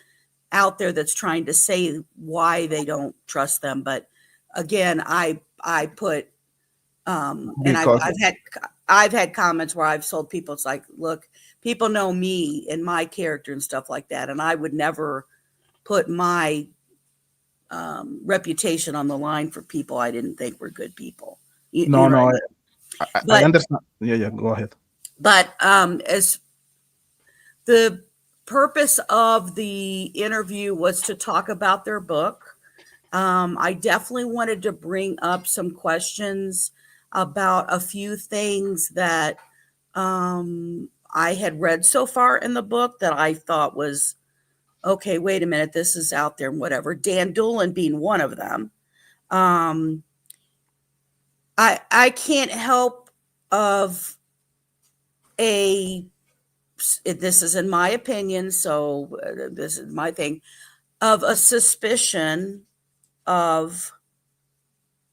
out there that's trying to say why they don't trust them. But again, I put, and I've had comments where I've told people, it's like, look, people know me and my character and stuff like that. And I would never put my reputation on the line for people I didn't think were good people. I understand. Yeah, go ahead. But as the purpose of the interview was to talk about their book, I definitely wanted to bring up some questions about a few things that I had read so far in the book that I thought was, okay, wait a minute, this is out there and whatever. Dan Dulan being one of them. I can't help of this is in my opinion, so this is my thing, of a suspicion of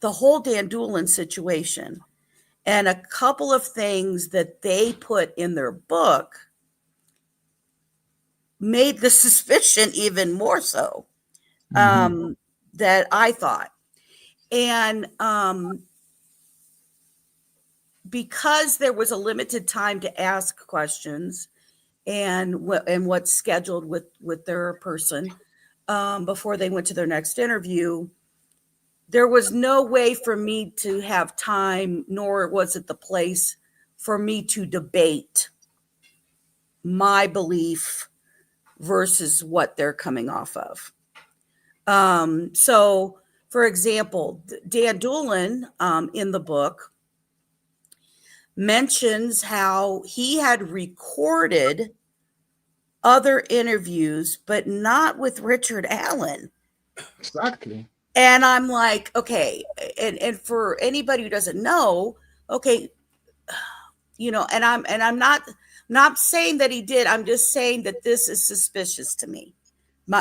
the whole Dan Dulan situation. And a couple of things that they put in their book made the suspicion even more so, that I thought. And because there was a limited time to ask questions and what's scheduled with their person before they went to their next interview, there was no way for me to have time, nor was it the place for me to debate my belief versus what they're coming off of. So, for example, Dan Dulan in the book mentions how he had recorded other interviews, but not with Richard Allen. Exactly. And I'm like, okay, and for anybody who doesn't know, okay, and I'm not saying that he did. I'm just saying that this is suspicious to me.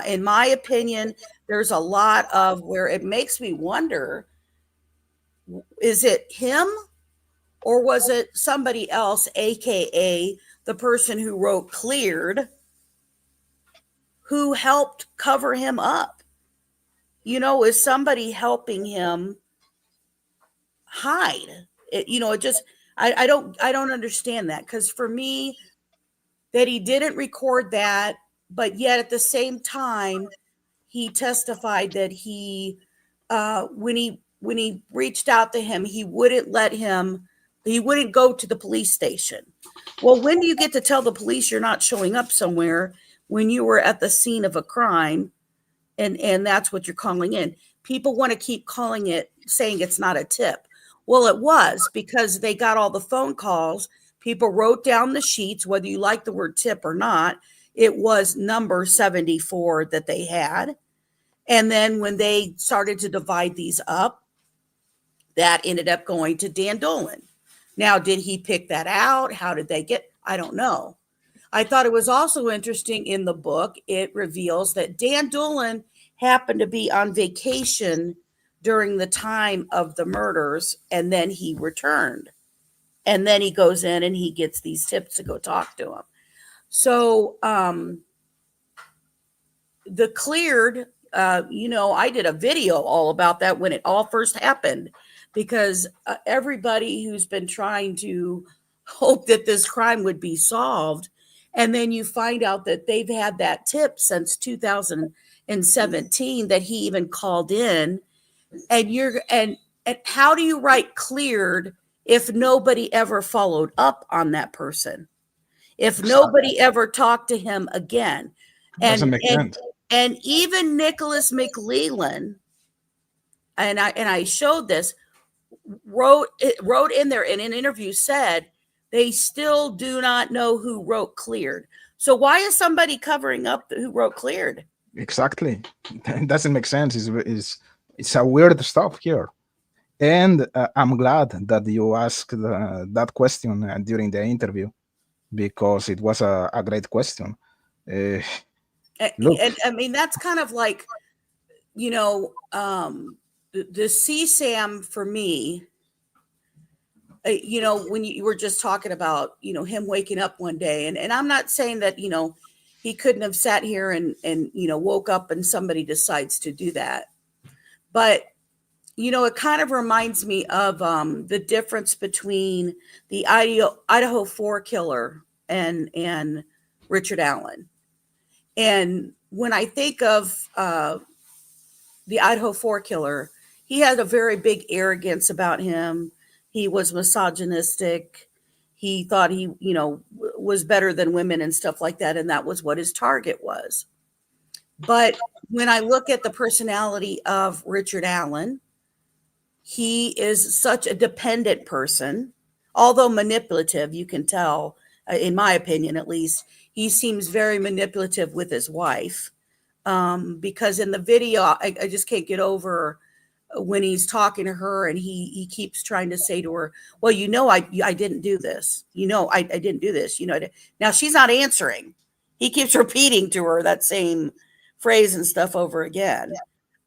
In my opinion, there's a lot of where it makes me wonder, is it him or was it somebody else, aka the person who wrote Cleared, who helped cover him up? Is somebody helping him hide it? It just, I don't understand that. Because for me, that he didn't record that, but yet at the same time, he testified that he, when he reached out to him, he wouldn't go to the police station. Well, when do you get to tell the police you're not showing up somewhere when you were at the scene of a crime? And that's what you're calling in. People want to keep calling it, saying it's not a tip. Well, it was, because they got all the phone calls. People wrote down the sheets, whether you like the word tip or not. It was number 74 that they had. And then when they started to divide these up, that ended up going to Dan Dulan. Now, did he pick that out? How did they get? I don't know. I thought it was also interesting in the book. It reveals that Dan Dulan happened to be on vacation during the time of the murders, and then he returned. And then he goes in and he gets these tips to go talk to him. So the Cleared, I did a video all about that when it all first happened, because everybody who's been trying to hope that this crime would be solved And then you find out that they've had that tip since 2017 that he even called in. And how do you write cleared if nobody ever followed up on that person? If nobody ever talked to him again? Doesn't make sense. And even Nicholas McLeland, and I showed this, wrote in there in an interview, said they still do not know who wrote cleared. So why is somebody covering up who wrote cleared? Exactly. It doesn't make sense. It's a weird stuff here. And I'm glad that you asked that question during the interview, because it was a great question. Look. And I mean, that's kind of like, you know, the CSAM for me, you know, when you were just talking about, you know, him waking up one day, and I'm not saying that, you know, he couldn't have sat here and, you know, woke up and somebody decides to do that. But, you know, it kind of reminds me of the difference between the Idaho 4 killer and Richard Allen. And when I think of the Idaho 4 killer, he had a very big arrogance about him. He was misogynistic. He thought he, you know, was better than women and stuff like that. And that was what his target was. But when I look at the personality of Richard Allen, he is such a dependent person, although manipulative, you can tell, in my opinion, at least, he seems very manipulative with his wife. Because in the video, I just can't get over when he's talking to her and he keeps trying to say to her, well, you know, I didn't do this. You know, I didn't do this. You know, now she's not answering. He keeps repeating to her that same phrase and stuff over again.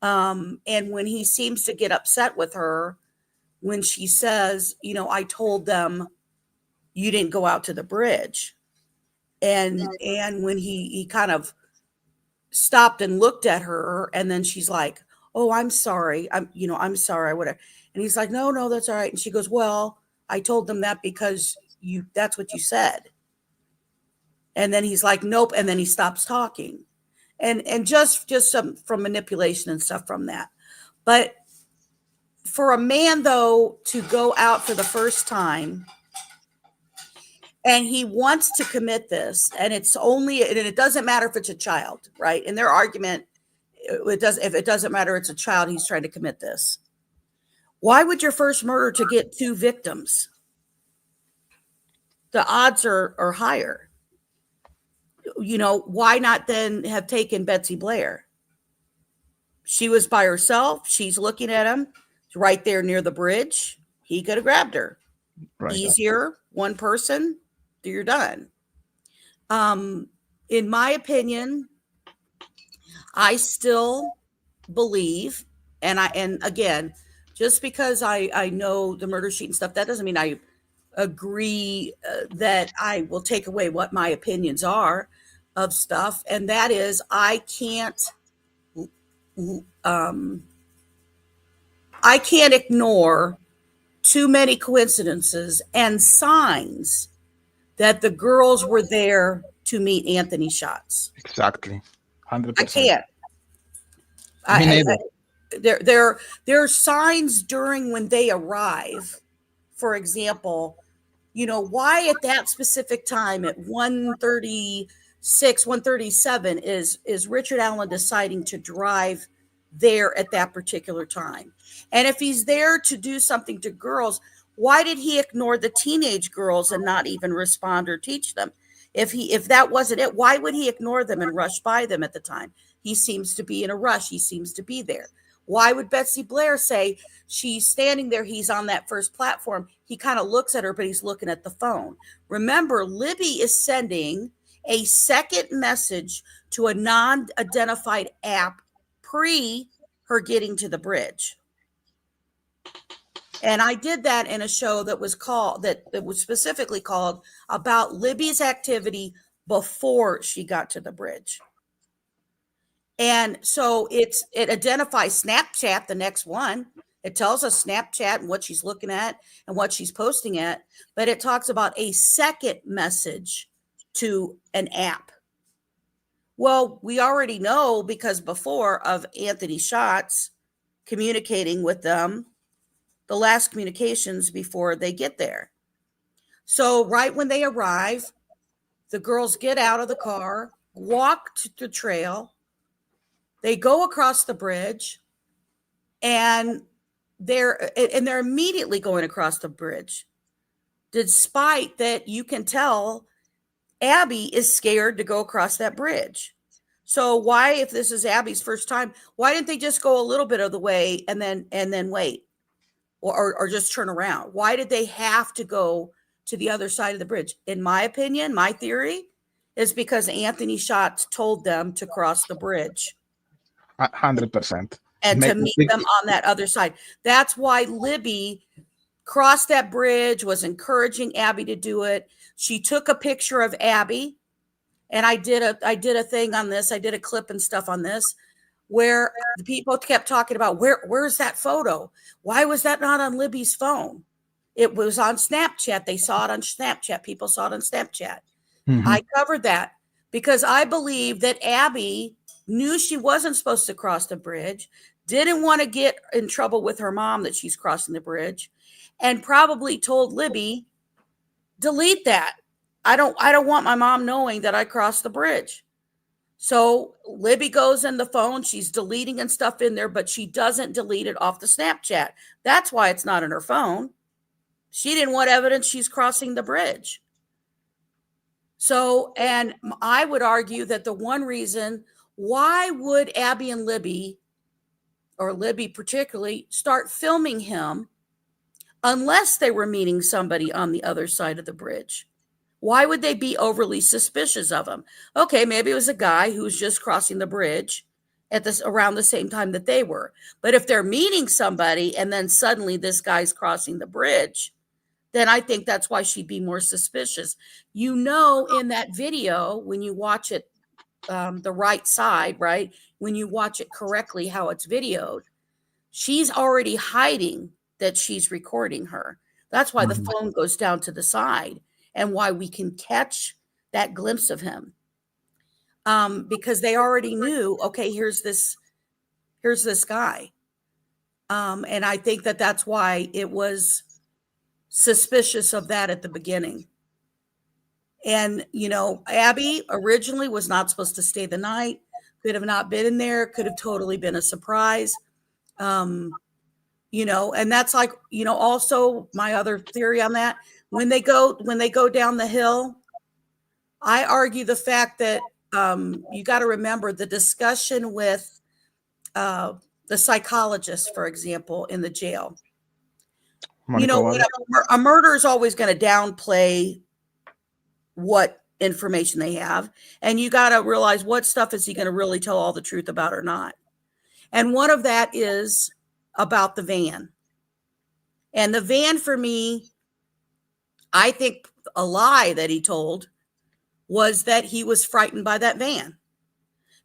And when he seems to get upset with her, when she says, you know, I told them you didn't go out to the bridge. And when he kind of stopped and looked at her, and then she's like, oh, I'm sorry. I'm sorry. Whatever. And he's like, no, that's all right. And she goes, well, I told them that because that's what you said. And then he's like, nope. And then he stops talking. And just some from manipulation and stuff from that. But for a man, though, to go out for the first time and he wants to commit this, and it doesn't matter if it's a child, right? In their argument, if it doesn't matter, it's a child, he's trying to commit this. Why would your first murder to get 2 victims? The odds are higher. You know, why not then have taken Betsy Blair? She was by herself. She's looking at him. It's right there near the bridge. He could have grabbed her. Right. Easier, one person, you're done. In my opinion, I still believe, and again, just because I know the murder sheet and stuff, that doesn't mean I agree that I will take away what my opinions are of stuff. And that is, I can't ignore too many coincidences and signs that the girls were there to meet Anthony Schatz. Exactly. 100%. I can't. There are signs during when they arrive. For example, you know, why at that specific time at 1:36, 1:37 is Richard Allen deciding to drive there at that particular time? And if he's there to do something to girls, why did he ignore the teenage girls and not even respond or teach them? If that wasn't it, why would he ignore them and rush by them at the time? He seems to be in a rush. He seems to be there. Why would Betsy Blair say she's standing there? He's on that first platform. He kind of looks at her, but he's looking at the phone. Remember, Libby is sending a second message to a non-identified app pre her getting to the bridge. And I did that in a show that was specifically called about Libby's activity before she got to the bridge. And so it identifies Snapchat, the next one. It tells us Snapchat and what she's looking at and what she's posting at, but it talks about a second message to an app. Well, we already know because before of Anthony Schatz communicating with them, the last communications before they get there. So right when they arrive, the girls get out of the car, walk to the trail, they go across the bridge, and they're immediately going across the bridge, despite that you can tell Abby is scared to go across that bridge. So why, if this is Abby's first time, why didn't they just go a little bit of the way and then wait, or just turn around? Why did they have to go to the other side of the bridge? In my opinion, my theory is because Anthony Schatz told them to cross the bridge 100%. and to Make a meet big- them on that other side. That's why Libby crossed that bridge, was encouraging Abby to do it. She took a picture of Abby, and I did a thing on this. I did a clip and stuff on this, where the people kept talking about where's that photo? Why was that not on Libby's phone? It was on Snapchat. They saw it on Snapchat. People saw it on Snapchat. Mhm. I covered that because I believe that Abby knew she wasn't supposed to cross the bridge, didn't want to get in trouble with her mom that she's crossing the bridge, and probably told Libby, delete that. I don't want my mom knowing that I crossed the bridge. So Libby goes in the phone, she's deleting and stuff in there, but she doesn't delete it off the Snapchat. That's why it's not in her phone. She didn't want evidence she's crossing the bridge. So, and I would argue that the one reason, why would Abby and Libby, or Libby particularly, start filming him unless they were meeting somebody on the other side of the bridge? Why would they be overly suspicious of him? Okay, maybe it was a guy who was just crossing the bridge at this around the same time that they were. But if they're meeting somebody and then suddenly this guy's crossing the bridge, then I think that's why she'd be more suspicious. You know, in that video, when you watch it the right side, right? When you watch it correctly, how it's videoed, she's already hiding that she's recording her. That's why the phone goes down to the side and why we can catch that glimpse of him. Because they already knew, okay, here's this guy. And I think that that's why it was suspicious of that at the beginning. And, you know, Abby originally was not supposed to stay the night, could have not been in there, could have totally been a surprise. You know, and that's like, you know, also my other theory on that, when they go down the hill, I argue the fact that you got to remember the discussion with the psychologist, for example, in the jail. Monica, You know, a murder is always going to downplay what information they have. And you got to realize what stuff is he going to really tell all the truth about or not. And one of that is about the van. And the van, for me, I think a lie that he told was that he was frightened by that van.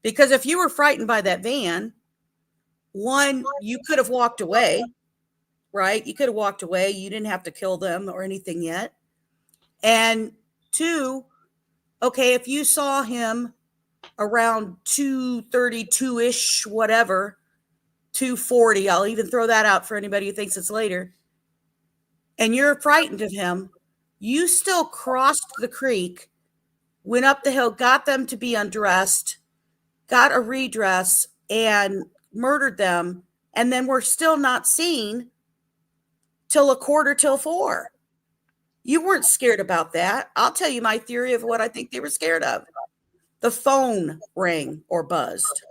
Because if you were frightened by that van, one, you could have walked away, right? You could have walked away. You didn't have to kill them or anything yet. And two, okay, if you saw him around 2:32-ish, whatever, 2:40, I'll even throw that out for anybody who thinks it's later, and you're frightened of him, you still crossed the creek, went up the hill, got them to be undressed, got a redress, and murdered them, and then were still not seen till 4:45. You weren't scared about that. I'll tell you my theory of what I think they were scared of. The phone rang or buzzed.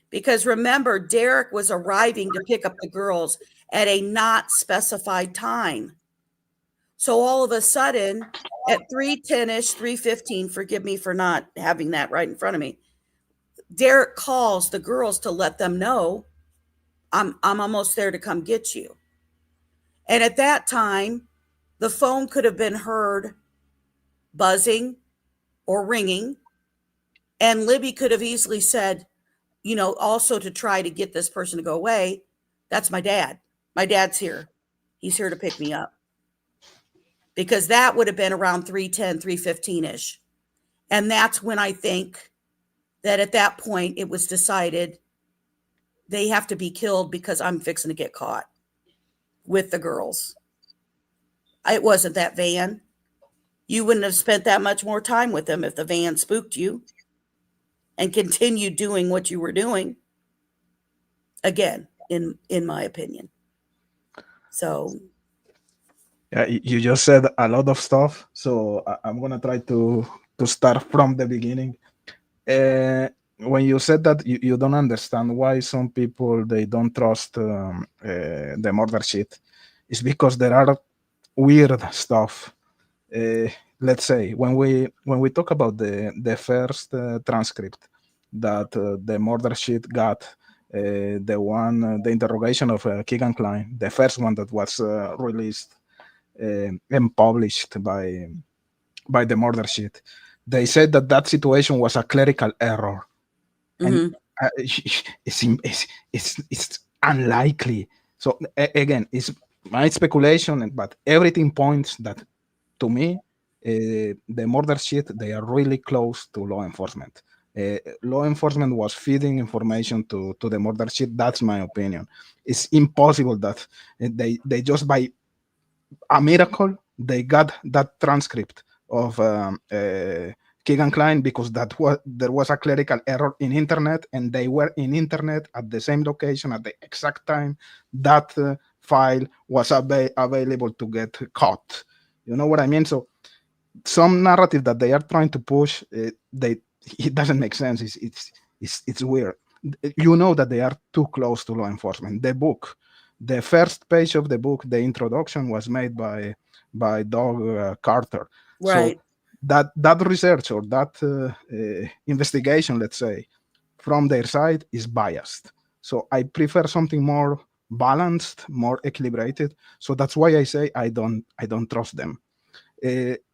Because remember, Derek was arriving to pick up the girls at a not specified time. So all of a sudden, at 3:10-ish, 3:15, forgive me for not having that right in front of me, Derek calls the girls to let them know, I'm almost there to come get you. And at that time, the phone could have been heard buzzing or ringing. And Libby could have easily said, you know, also to try to get this person to go away, that's my dad. My dad's here. He's here to pick me up. because that would have been around 3:10, 3:15-ish. And that's when I think that at that point it was decided they have to be killed because I'm fixing to get caught with the girls. It wasn't that van. You wouldn't have spent that much more time with them if the van spooked you and continued doing what you were doing. Again, in my opinion. So Yeah, you just said a lot of stuff, so I'm gonna try to start from the beginning. When you said that you don't understand why some people they don't trust the murder sheet, it's because there are weird stuff. Let's say when we talk about the first transcript that the murder sheet got, the interrogation of Keegan Klein, the first one that was released and published by the murder sheet, they said that situation was a clerical error, and it's unlikely. So again, it's my speculation, but everything points that, to me, the murder sheet, they are really close to law enforcement. Law enforcement was feeding information to the murder sheet. That's my opinion. It's impossible that they just by a miracle they got that transcript of Keegan Klein, because there was a clerical error in internet, and they were in internet at the same location at the exact time that file was available to get caught. You know what I mean? So some narrative that they are trying to push, it doesn't make sense. It's weird. You know that they are too close to law enforcement. The first page of the book, the introduction, was made by Doug Carter. right. So that research or that investigation, let's say, from their side is biased. So I prefer something more balanced, more equilibrated. So that's why I say I don't trust them.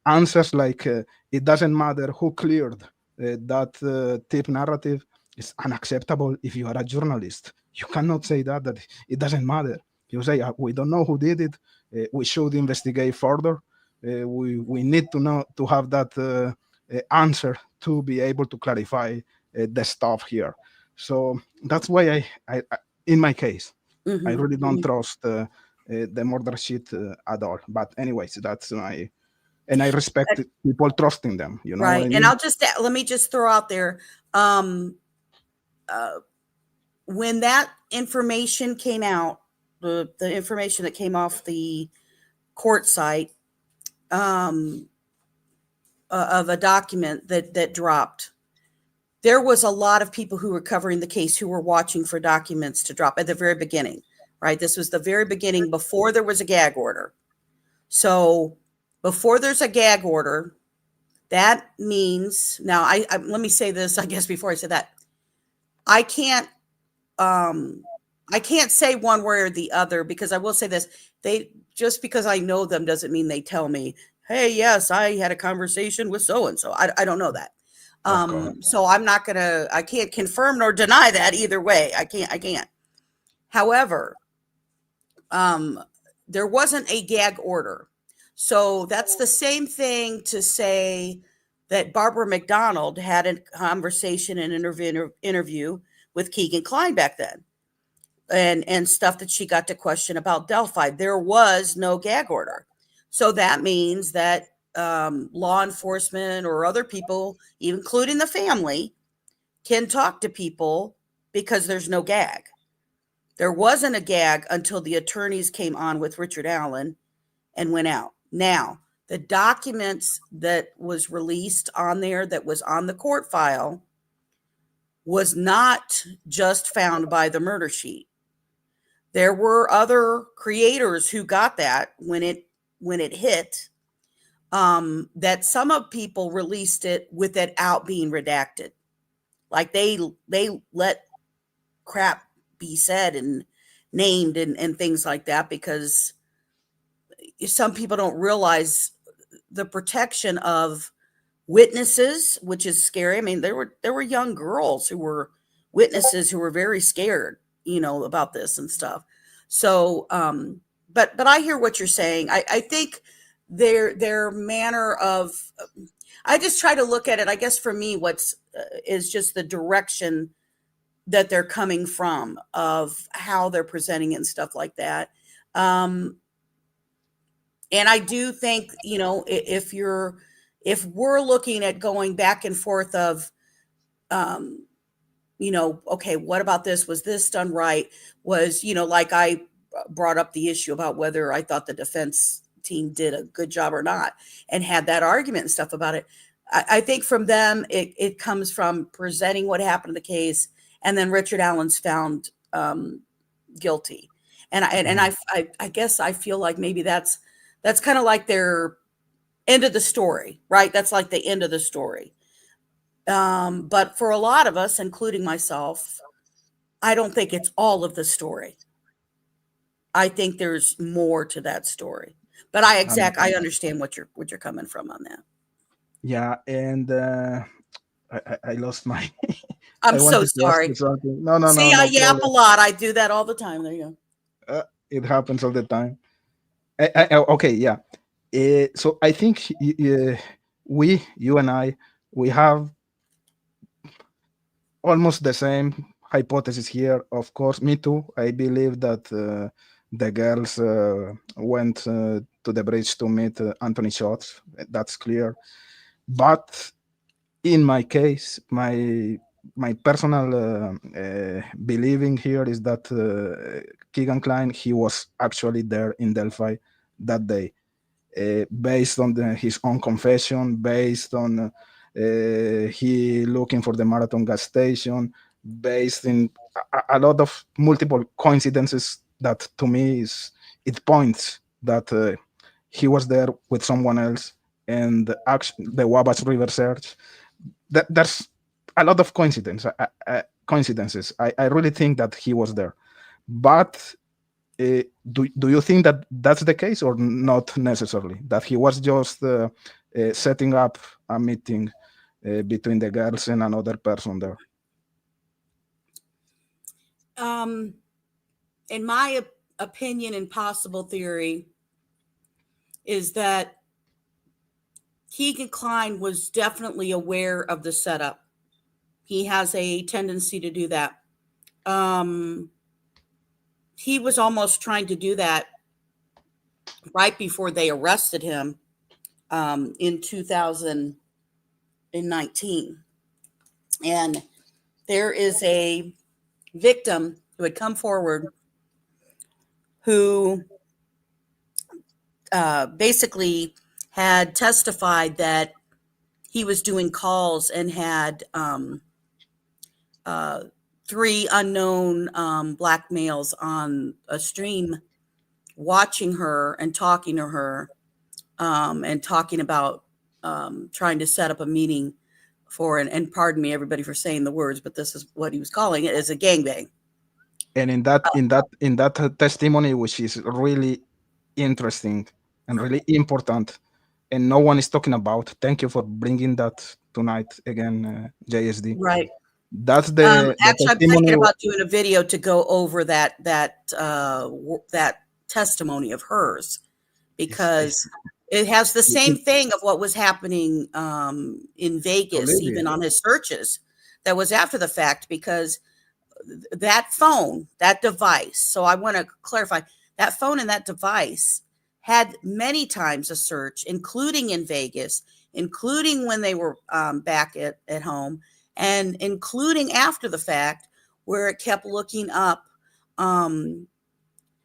Answers like it doesn't matter who cleared that tip narrative is unacceptable. If you are a journalist, you cannot say that it doesn't matter. You say we don't know who did it. We should investigate further. We need to have that answer to be able to clarify the stuff here. So that's why I in my case, I really don't trust the murder sheet at all. But anyways, that's my, and I respect people trusting them. You know right. what I mean? And let me just throw out there, when that information came out, the information that came off the court site of a document that dropped, there was a lot of people who were covering the case who were watching for documents to drop at the very beginning, right? This was the very beginning before there was a gag order. So before there's a gag order, that means, now I let me say this, I guess, before I say that, I can't say one way or the other, because I will say this, just because I know them doesn't mean they tell me, hey, yes, I had a conversation with so-and-so. I don't know that. So I can't confirm nor deny that either way. I can't. However, there wasn't a gag order. So that's the same thing to say that Barbara McDonald had a conversation and interview with Keegan Klein back then, and stuff that she got to question about Delphi. There was no gag order. So that means that law enforcement or other people, including the family, can talk to people because there's no gag. There wasn't a gag until the attorneys came on with Richard Allen and went out. Now, the documents that was released on there, that was on the court file, was not just found by the murder sheet. There were other creators who got that when it hit, that some of people released it with it out being redacted. Like they let crap be said and named and things like that, because some people don't realize the protection of witnesses, which is scary. I mean, there were young girls who were witnesses who were very scared, about this and stuff. So, but I hear what you're saying. I think their manner of, I just try to look at it. I guess for me, is just the direction that they're coming from, of how they're presenting it and stuff like that. And I do think, if we're looking at going back and forth of, okay, what about this? Was this done right? Was, like I brought up the issue about whether I thought the defense team did a good job or not, and had that argument and stuff about it. I think from them, it comes from presenting what happened in the case, and then Richard Allen's found guilty. And I guess I feel like maybe that's kind of like their end of the story, right? That's like the end of the story. But for a lot of us, including myself, I don't think it's all of the story. I think there's more to that story. But I understand what you're coming from on that. Yeah, and I lost my. I'm so sorry. No. See, I yap a lot. I do that all the time. There you go. It happens all the time. Okay, yeah. So I think you and I, we have almost the same hypothesis here. Of course, me too. I believe that the girls went to the bridge to meet Anthony Schultz. That's clear. But in my case, my personal believing here is that Keegan Klein, he was actually there in Delphi that day, based on his own confession, based on he looking for the Marathon gas station, based in a lot of multiple coincidences that to me it points that he was there with someone else. And the Wabash River search, there's a lot of coincidences. I really think that he was there. But do you think that that's the case, or not necessarily? That he was just setting up a meeting between the girls and another person there? In my opinion and possible theory is that Keegan Klein was definitely aware of the setup. He has a tendency to do that. He was almost trying to do that right before they arrested him in 2019. And there is a victim who had come forward who basically had testified that he was doing calls and had 3 unknown black males on a stream watching her and talking to her and talking about trying to set up a meeting for, and pardon me, everybody, for saying the words, but this is what he was calling it, as a gangbang. And in that testimony, which is really interesting and really important, and no one is talking about. Thank you for bringing that tonight again, JSD. Right. That's the actually, I'm thinking about doing a video to go over that testimony of hers, because it has the same thing of what was happening in Vegas, even on his searches. That was after the fact, because that phone, that device. So I want to clarify, that phone and that device had many times a search, including in Vegas, including when they were back at home, and including after the fact, where it kept looking up gangbang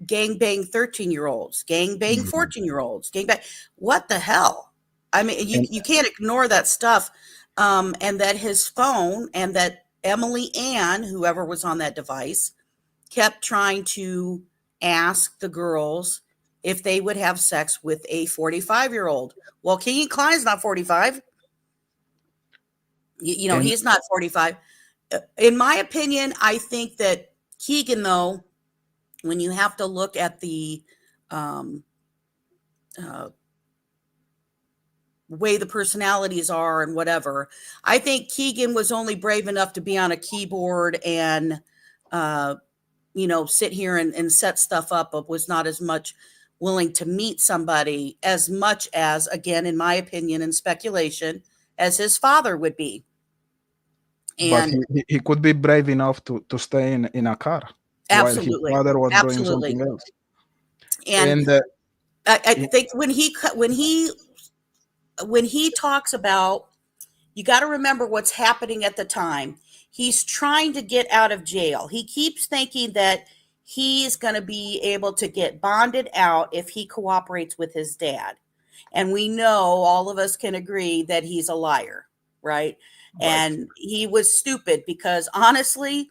13-year-olds, gangbang 14-year-olds, gangbang. What the hell? I mean, you can't ignore that stuff. And that his phone, and that Emily Ann, whoever was on that device, kept trying to ask the girls if they would have sex with a 45-year-old. Well, Keegan Klein's not 45. He's not 45. In my opinion, I think that Keegan, though, when you have to look at the way the personalities are and whatever, I think Keegan was only brave enough to be on a keyboard and sit here and set stuff up, but was not as much willing to meet somebody as much as, again, in my opinion and speculation, as his father would be. But And he could be brave enough to stay in a car absolutely, while his father was doing absolutely. something else. And I think when he talks about, you got to remember what's happening at the time. He's trying to get out of jail. He keeps thinking that he's going to be able to get bonded out if he cooperates with his dad. And we know, all of us can agree, that he's a liar, right? And he was stupid, because honestly,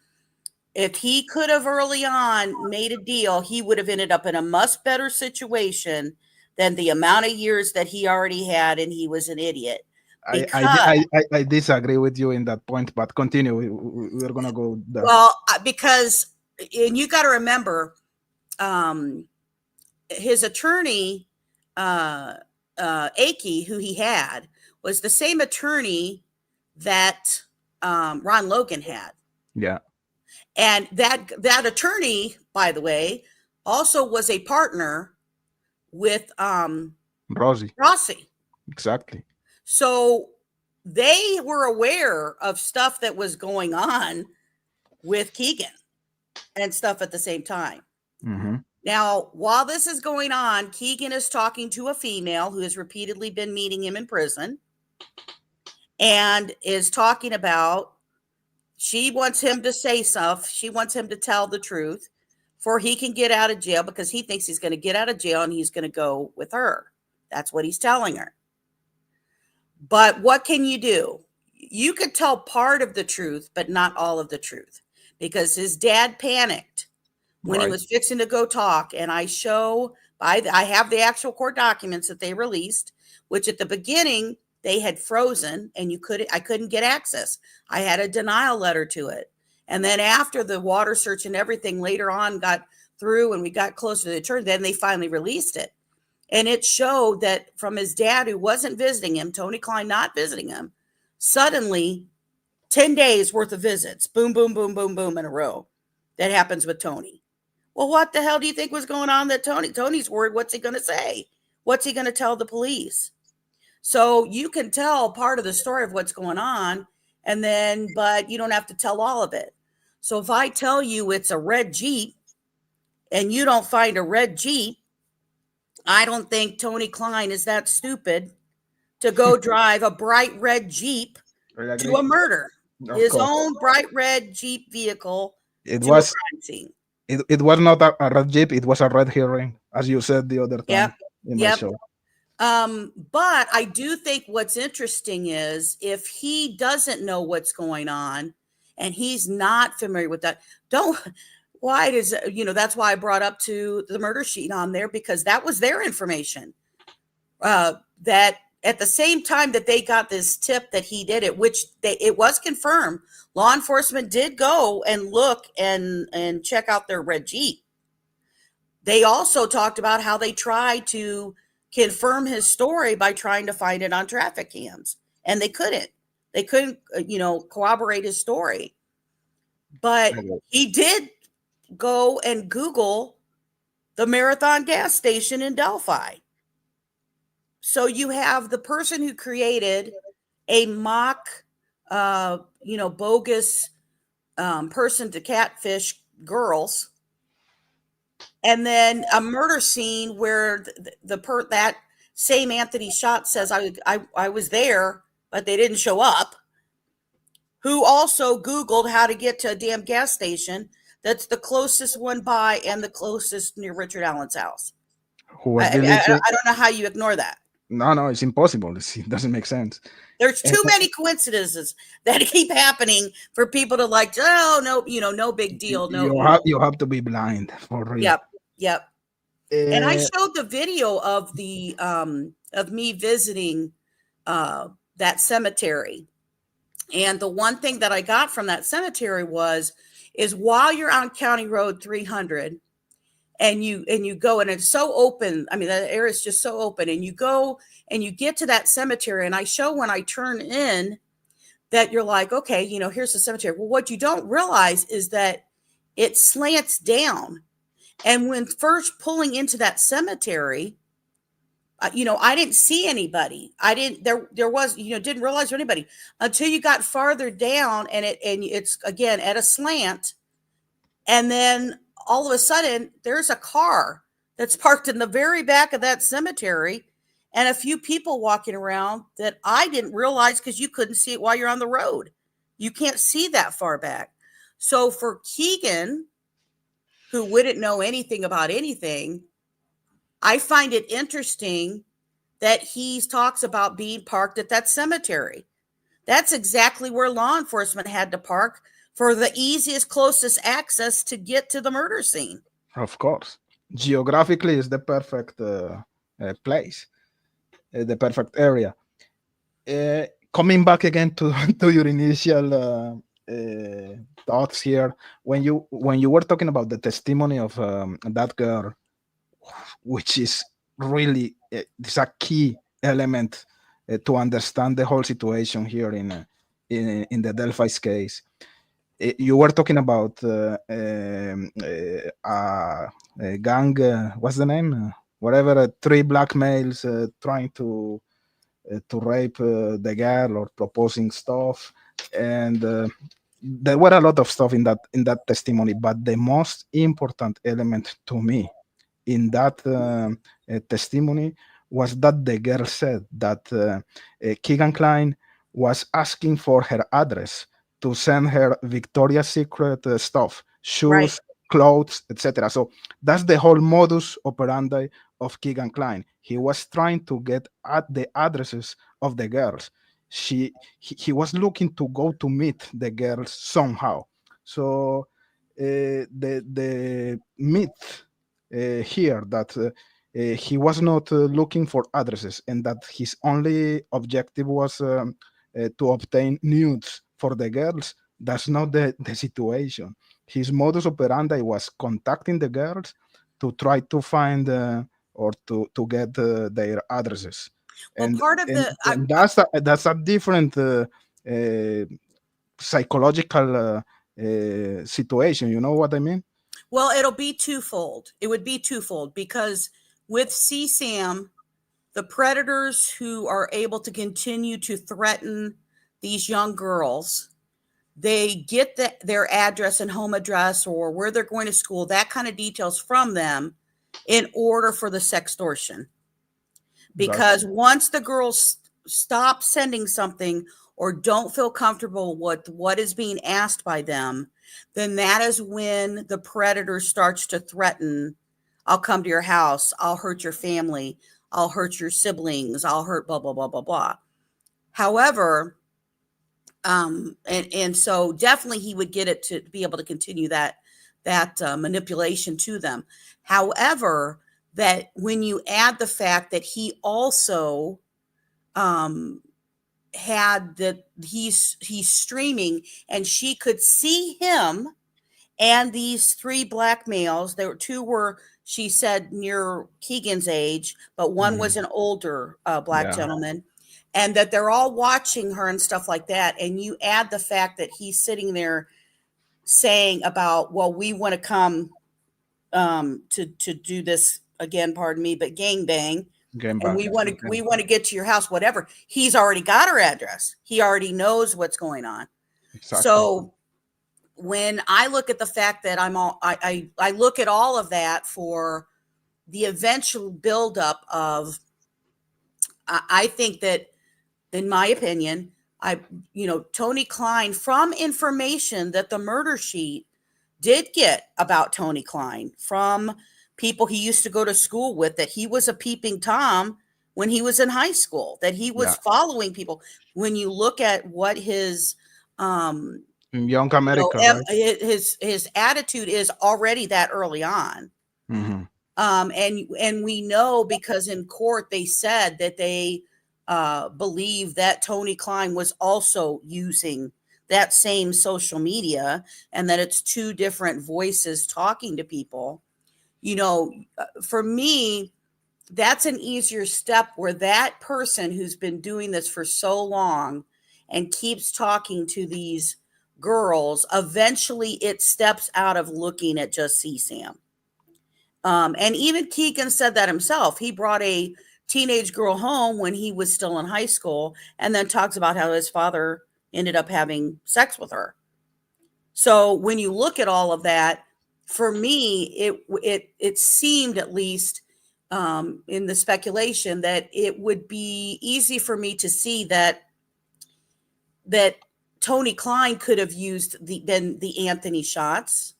if he could have early on made a deal, he would have ended up in a much better situation than the amount of years that he already had, and he was an idiot. I disagree with you in that point, but continue. We're gonna go there. Well, because, and you got to remember, his attorney, Akey, who he had, was the same attorney that Ron Logan had. Yeah. And that attorney, by the way, also was a partner with Rossi. Exactly. So they were aware of stuff that was going on with Keegan and stuff at the same time. Mm-hmm. Now, while this is going on, Keegan is talking to a female who has repeatedly been meeting him in prison, and is talking about, she wants him to say stuff. She wants him to tell the truth for he can get out of jail, because he thinks he's going to get out of jail and he's going to go with her. That's what he's telling her. But what can you do? You could tell part of the truth, but not all of the truth, because his dad panicked when he was fixing to go talk. And I have the actual court documents that they released, which at the beginning they had frozen, and I couldn't get access. I had a denial letter to it. And then after the water search and everything later on got through and we got closer to the turn, then they finally released it. And it showed that from his dad, who wasn't visiting him, Tony Klein not visiting him, suddenly 10 days worth of visits, boom, boom, boom, boom, boom, in a row. That happens with Tony. Well, what the hell do you think was going on that Tony's worried? What's he going to say? What's he going to tell the police? So you can tell part of the story of what's going on, but you don't have to tell all of it. So if I tell you it's a red Jeep and you don't find a red Jeep, I don't think Tony Klein is that stupid to go drive a bright red Jeep to a murder. His own bright red Jeep vehicle. It was not a red Jeep. It was a red hearing, as you said the other time in my show. But I do think what's interesting is, if he doesn't know what's going on and he's not familiar with that, that's why I brought up to the murder sheet on there, because that was their information. That at the same time that they got this tip that he did it, which it was confirmed, law enforcement did go and look and check out their red Jeep. They also talked about how they tried to confirm his story by trying to find it on traffic cams, and they couldn't corroborate his story. But he did go and Google the Marathon gas station in Delphi. So you have the person who created a mock, bogus person to catfish girls, and then a murder scene where that same Anthony Schott says, I was there, but they didn't show up, who also Googled how to get to a damn gas station that's the closest one by and the closest near Richard Allen's house. I don't know how you ignore that. No, it's impossible. It doesn't make sense. There's too many coincidences that keep happening for people to no big deal. No, you have to be blind for real. Yep. And I showed the video of of me visiting that cemetery. And the one thing that I got from that cemetery is while you're on County Road 300 and you go, and it's so open. I mean, that area is just so open, and you go and you get to that cemetery. And I show when I turn in that you're like, okay, here's the cemetery. Well, what you don't realize is that it slants down. And when first pulling into that cemetery, I didn't see anybody. There was, didn't realize there was anybody until you got farther down, and it's again at a slant. And then all of a sudden there's a car that's parked in the very back of that cemetery and a few people walking around that I didn't realize, because you couldn't see it while you're on the road. You can't see that far back. So for Keegan, who wouldn't know anything about anything, I find it interesting that he talks about being parked at that cemetery. That's exactly where law enforcement had to park for the easiest, closest access to get to the murder scene. Of course. Geographically is the perfect place, the perfect area. Coming back again to, to your initial thoughts here, when you were talking about the testimony of that girl, which is really it's a key element to understand the whole situation here in the Delphi's case. You were talking about a gang. What's the name? Whatever, 3 black males trying to rape the girl or proposing stuff, and there were a lot of stuff in that testimony. But the most important element to me in that testimony was that the girl said that Keegan Klein was asking for her address to send her Victoria's Secret stuff, shoes, Right. clothes, etc. So that's the whole modus operandi of Keegan Klein. He was trying to get at the addresses of the girls. He was looking to go to meet the girls somehow. So the myth here that he was not looking for addresses, and that his only objective was to obtain nudes for the girls, that's not the situation. His modus operandi was contacting the girls to try to find or to get their addresses. Well, And, part of and that's a different psychological situation. You know what I mean? Well, it'll be twofold. It would be twofold, because with CSAM, the predators who are able to continue to threaten these young girls, they get their address and home address or where they're going to school, that kind of details from them in order for the sextortion. Because once the girls stop sending something or don't feel comfortable with what is being asked by them, then that is when the predator starts to threaten, I'll come to your house, I'll hurt your family, I'll hurt your siblings, I'll hurt blah, blah, blah, blah, blah. However, and so definitely he would get it to be able to continue that manipulation to them. However, that when you add the fact that he also had that he's streaming, and she could see him and these 3 black males. There were 2 were, she said, near Keegan's age, but one was an older black gentleman, and that they're all watching her and stuff like that. And you add the fact that he's sitting there saying about, well, we want to come to do this again, pardon me, but gangbang. And we want to get to your house, whatever. He's already got her address. He already knows what's going on. Exactly. So when I look at the fact that I look at all of that for the eventual buildup of, I think that, in my opinion, Tony Klein, from information that the murder sheet did get about Tony Klein from people he used to go to school with, that he was a peeping Tom when he was in high school, that he was following people. When you look at what his Young America, right? his attitude is already that early on. Mm-hmm. And we know, because in court they said that they believe that Tony Klein was also using that same social media, and that it's 2 different voices talking to people. For me, that's an easier step, where that person who's been doing this for so long and keeps talking to these girls, eventually it steps out of looking at just CSAM. And even Keegan said that himself. He brought a teenage girl home when he was still in high school, and then talks about how his father ended up having sex with her. So when you look at all of that, for me, it seemed, at least in the speculation, that it would be easy for me to see that Tony Klein could have used the Anthony shots,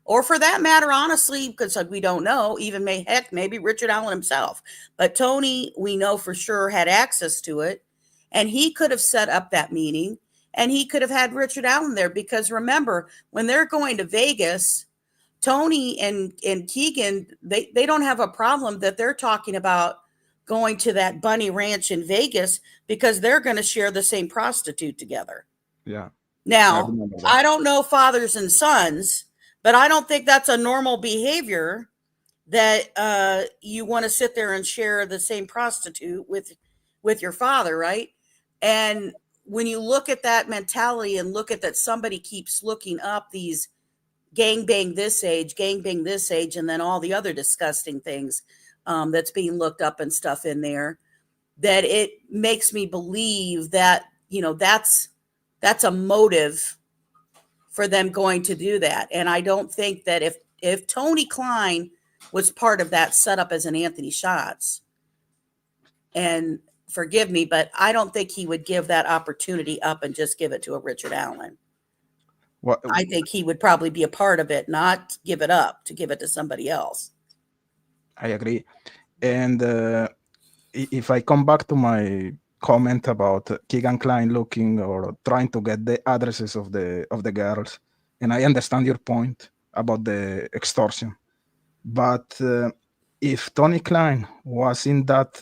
or for that matter, honestly, because we don't know, even maybe Richard Allen himself. But Tony, we know for sure, had access to it, and he could have set up that meeting, and he could have had Richard Allen there, because remember, when they're going to Vegas, Tony and Keegan, they don't have a problem that they're talking about going to that Bunny Ranch in Vegas, because they're going to share the same prostitute together. Yeah. Now, I don't know fathers and sons, but I don't think that's a normal behavior, that you want to sit there and share the same prostitute with your father, right? And when you look at that mentality and look at that, somebody keeps looking up these gangbang this age, and then all the other disgusting things that's being looked up and stuff in there, that it makes me believe that, that's a motive for them going to do that. And I don't think that if Tony Klein was part of that setup as an Anthony Shots, and forgive me, but I don't think he would give that opportunity up and just give it to a Richard Allen. What, I think he would probably be a part of it, not give it up to give it to somebody else. I agree. And if I come back to my comment about Keegan Klein looking or trying to get the addresses of the girls, and I understand your point about the extortion, but if Tony Klein was in that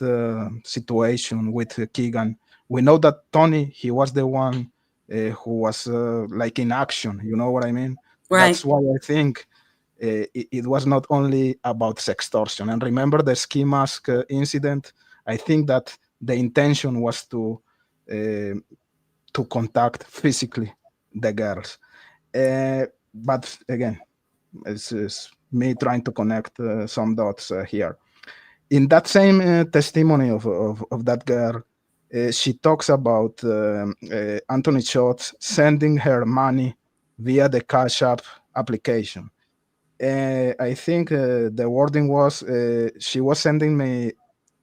situation with Keegan, we know that Tony, he was the one who was like in action. You know what I mean? Right. That's why I think it was not only about sextortion. And remember the ski mask incident? I think that the intention was to contact physically the girls. But again, it's me trying to connect some dots here. In that same testimony of that girl, she talks about Anthony Schultz sending her money via the Cash App application. I think the wording was, she was sending me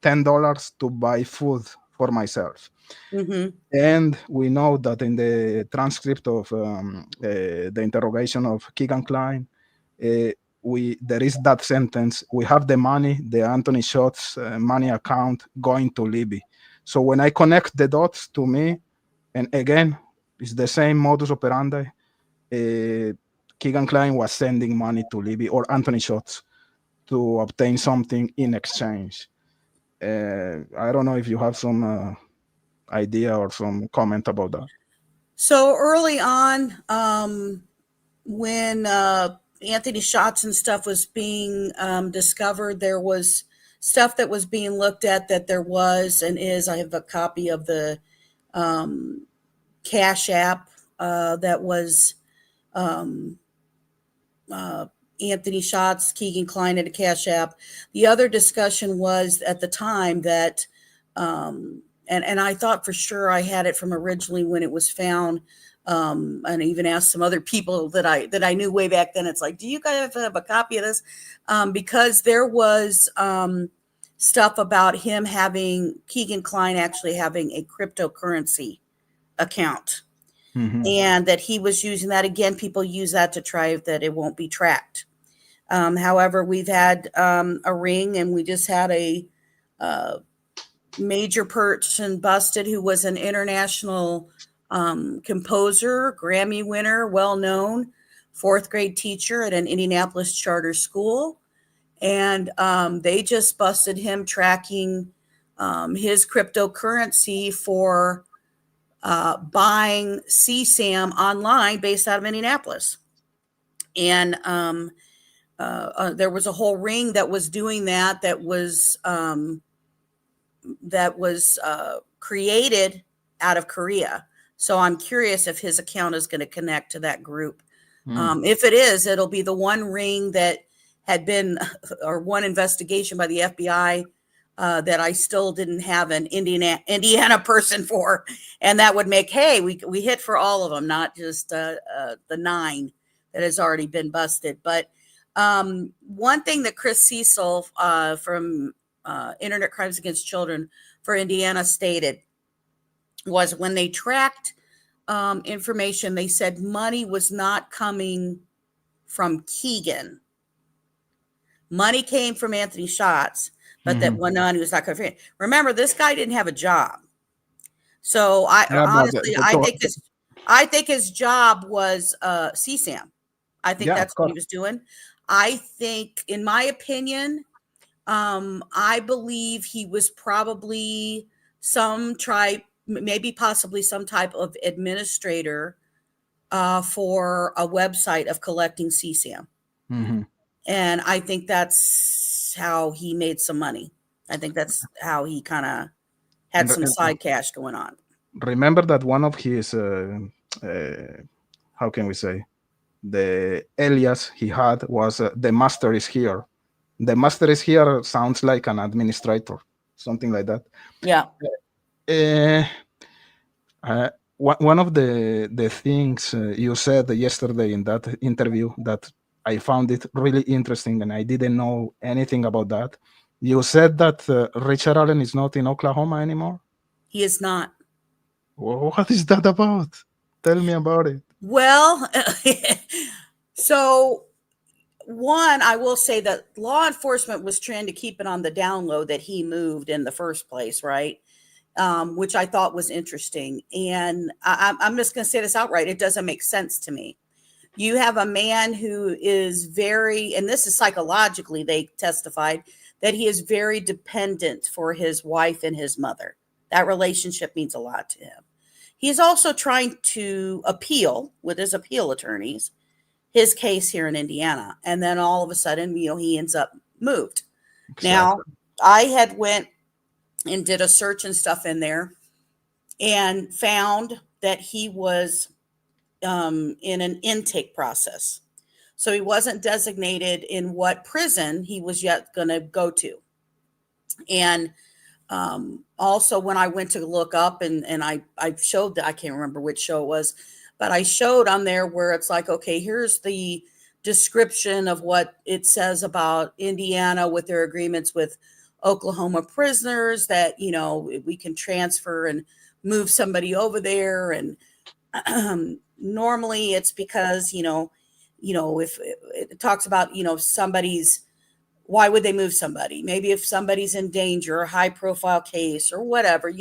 $10 to buy food for myself. Mm-hmm. And we know that in the transcript of the interrogation of Keegan Klein, there is that sentence: we have the money, the Anthony Schultz money account going to Libby. So when I connect the dots, to me, and again, it's the same modus operandi, Keegan Klein was sending money to Libby or Anthony Schultz to obtain something in exchange. I don't know if you have some idea or some comment about that. So early on, when Anthony Shots and stuff was being discovered, there was stuff that was being looked at, that there was and is. I have a copy of the Cash App that was Anthony Shots, Keegan Klein at a Cash App. The other discussion was at the time that, and I thought for sure I had it from originally when it was found, and even asked some other people that I knew way back then. It's like, do you guys have a copy of this? Because there was stuff about him Keegan Klein actually having a cryptocurrency account. Mm-hmm. And that he was using that. Again, people use that to try that it won't be tracked. However, we've had a ring, and we just had a major person busted who was an international composer, Grammy winner, well-known, 4th grade teacher at an Indianapolis charter school. And they just busted him tracking his cryptocurrency for buying CSAM online based out of Indianapolis. And there was a whole ring that was doing that was created out of Korea. So I'm curious if his account is going to connect to that group. If it is, it'll be the one ring that had been, or one investigation by the FBI that I still didn't have an Indiana person for, and that would make, hey, we hit for all of them, not just the 9 that has already been busted. But one thing that Chris Cecil from Internet Crimes Against Children for Indiana stated was when they tracked information, they said money was not coming from Keegan. Money came from Anthony Schatz, but that one money was not coming from. Remember, this guy didn't have a job. So honestly, I think his job was CSAM. I think that's what he was doing. I think, in my opinion, I believe he was probably possibly some type of administrator for a website of collecting CSAM. And I think that's how he made some money. I think that's how he kind of had some side cash going on. Remember that one of his, how can we say, the alias he had was the master is here. The master is here sounds like an administrator, something like that. Yeah. One of the things you said yesterday in that interview that I found it really interesting, and I didn't know anything about that. You said that Richard Allen is not in Oklahoma anymore? He is not. What is that about? Tell me about it. Well, so one, I will say that law enforcement was trying to keep it on the down low that he moved in the first place, right? Which I thought was interesting. And I'm just going to say this outright. It doesn't make sense to me. You have a man who is very, and this is psychologically, they testified that he is very dependent for his wife and his mother. That relationship means a lot to him. He's also trying to appeal with his appeal attorneys his case here in Indiana. And then all of a sudden, he ends up moved. Exactly. Now, I had went and did a search and stuff in there and found that he was in an intake process. So he wasn't designated in what prison he was yet going to go to. And also when I went to look up and I showed that, I can't remember which show it was, but I showed on there where it's like, okay, here's the description of what it says about Indiana with their agreements with Oklahoma prisoners that, we can transfer and move somebody over there. And normally it's because, if it talks about, why would they move somebody? Maybe if somebody's in danger, a high profile case or whatever,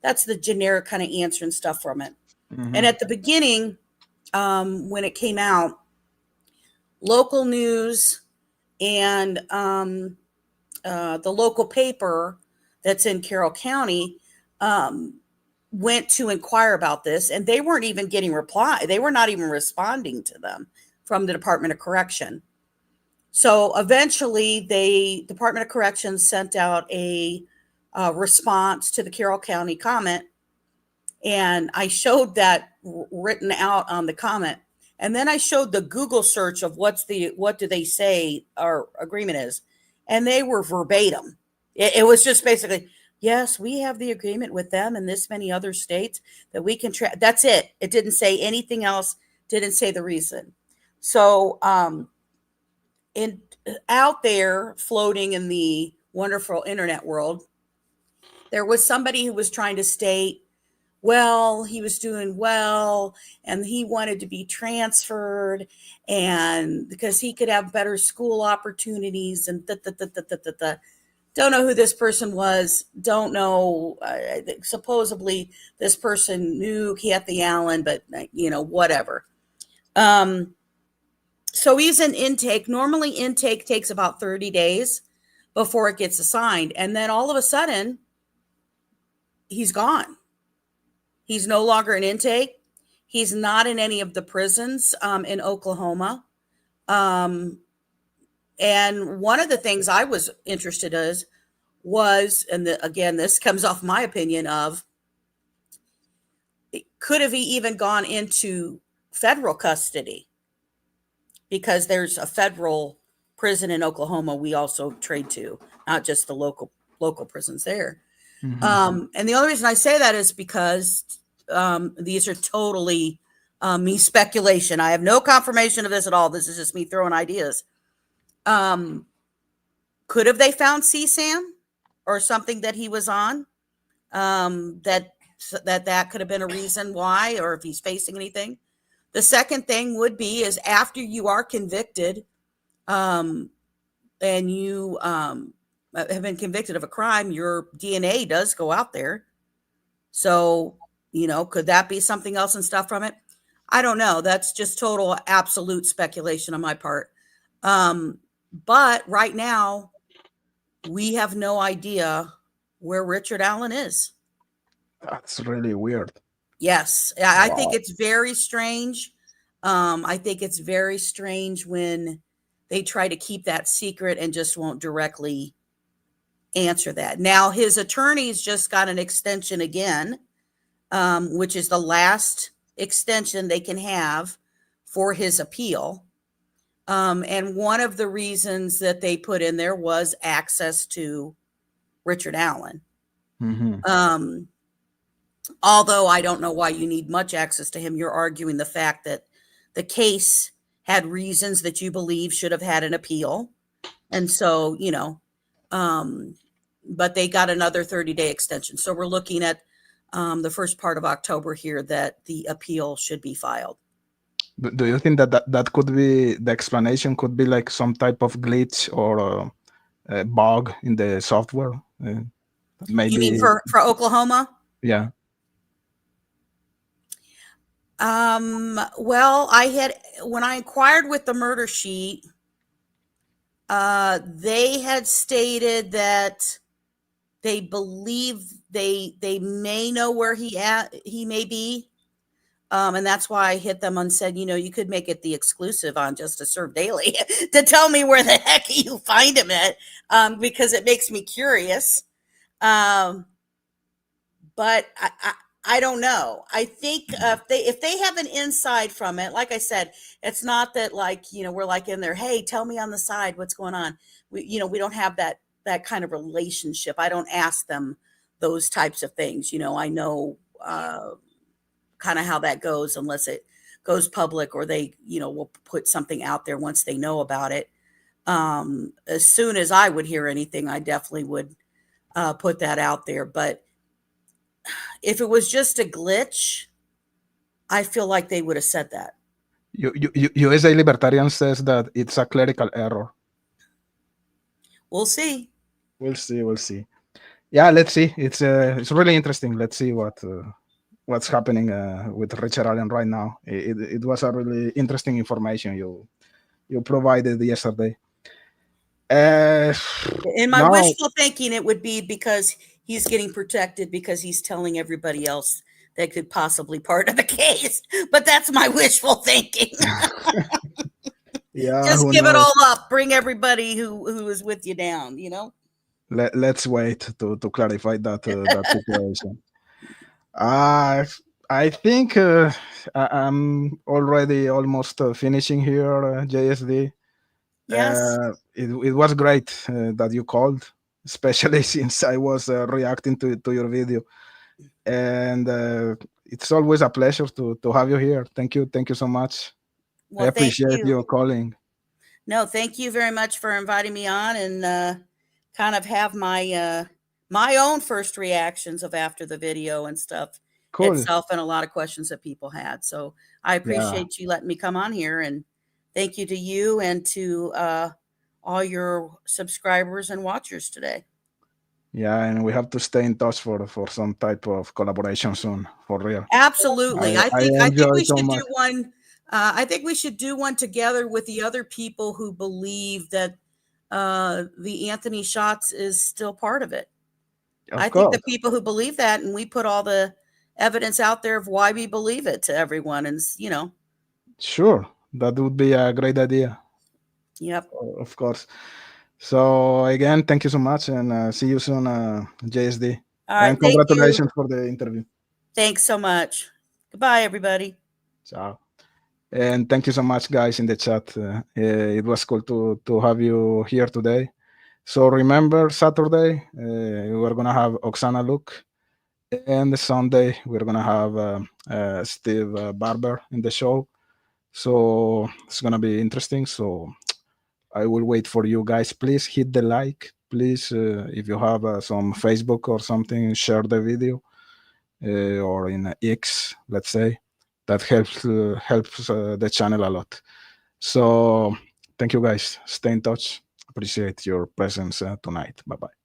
that's the generic kind of answer and stuff from it. Mm-hmm. And at the beginning, when it came out, local news and the local paper that's in Carroll County went to inquire about this, and they weren't even getting reply. They were not even responding to them from the Department of Correction. So eventually, the Department of Corrections sent out a response to the Carroll County comment, and I showed that written out on the comment. And then I showed the Google search of what do they say our agreement is, and they were verbatim. It was just basically, yes, we have the agreement with them and this many other states that we can that's it. It didn't say anything else. Didn't say the reason. So out there floating in the wonderful internet world, there was somebody who was trying to state, well, he was doing well and he wanted to be transferred and because he could have better school opportunities and Don't know who this person was. Don't know. Supposedly this person knew Kathy Allen, but whatever. So he's in intake. Normally intake takes about 30 days before it gets assigned. And then all of a sudden he's gone. He's no longer in intake. He's not in any of the prisons in Oklahoma. And one of the things I was interested in again, this comes off my opinion of, could have he even gone into federal custody? Because there's a federal prison in Oklahoma we also trade to, not just the local prisons there. Mhm. And the only reason I say that is because these are totally me speculation. I have no confirmation of this at all. This is just me throwing ideas. Could have they found CSAM or something that he was on? That could have been a reason why, or if he's facing anything. The second thing would be is after you are convicted, and you have been convicted of a crime, your DNA does go out there. So, could that be something else and stuff from it? I don't know. That's just total absolute speculation on my part. But right now, we have no idea where Richard Allen is. That's really weird. Yes, I think Wow. it's very strange. I think it's very strange when they try to keep that secret and just won't directly answer that. Now, his attorneys just got an extension again, which is the last extension they can have for his appeal. And one of the reasons that they put in there was access to Richard Allen. Mhm. Although I don't know why you need much access to him. You're arguing the fact that the case had reasons that you believe should have had an appeal. And so, but they got another 30-day extension. So we're looking at the first part of October here that the appeal should be filed. Do you think that could be the explanation? Could be like some type of glitch or a bug in the software? Maybe. You mean for Oklahoma? Yeah. Well, when I inquired with the murder sheet, they had stated that they believe they may know where he may be. And that's why I hit them and said, you could make it the exclusive on Just to Serve Daily to tell me where the heck you find him at, because it makes me curious. But I don't know. I think if they have an inside from it, like I said, it's not that we're like in there, hey, tell me on the side what's going on. We don't have that kind of relationship. I don't ask them those types of things. I know kind of how that goes unless it goes public or they, will put something out there once they know about it. As soon as I would hear anything, I definitely would put that out there. But if it was just a glitch, I feel like they would have said that. USA Libertarian says that it's a clerical error. We'll see. We'll see. Yeah, let's see. It's really interesting. Let's see what's happening with Richard Allen right now. It was a really interesting information you provided yesterday. In my wishful thinking, it would be because he's getting protected because he's telling everybody else that could possibly part of the case. But that's my wishful thinking. Yeah, just give it all up. Bring everybody who is with you down. Let's wait to clarify that situation. I think I'm already almost finishing here, JSD. Yes. It was great that you called, especially since I was reacting to your video. And it's always a pleasure to have you here. Thank you so much. Well, I appreciate you calling. No, thank you very much for inviting me on and kind of have my my own first reactions of after the video and stuff itself and a lot of questions that people had. So I appreciate you letting me come on here, and thank you to you and to all your subscribers and watchers today. Yeah, and we have to stay in touch for some type of collaboration soon, for real. Absolutely. I think we should do one. I think we should do one together with the other people who believe that the Anthony shots is still part of it. I think the people who believe that, and we put all the evidence out there of why we believe it to everyone, and Sure, that would be a great idea. Yep. Of course. So again, thank you so much, and see you soon, JSD. All right, and congratulations for the interview. Thanks so much. Goodbye, everybody. Ciao. And thank you so much, guys, in the chat. It was cool to have you here today. So remember, Saturday, we're going to have Oksana Luke. And Sunday, we're going to have Steve Barber in the show. So it's going to be interesting. So I will wait for you guys. Please hit the like. Please, if you have some Facebook or something, share the video. Or in X, let's say. That helps the channel a lot. So thank you guys. Stay in touch. Appreciate your presence tonight. Bye-bye.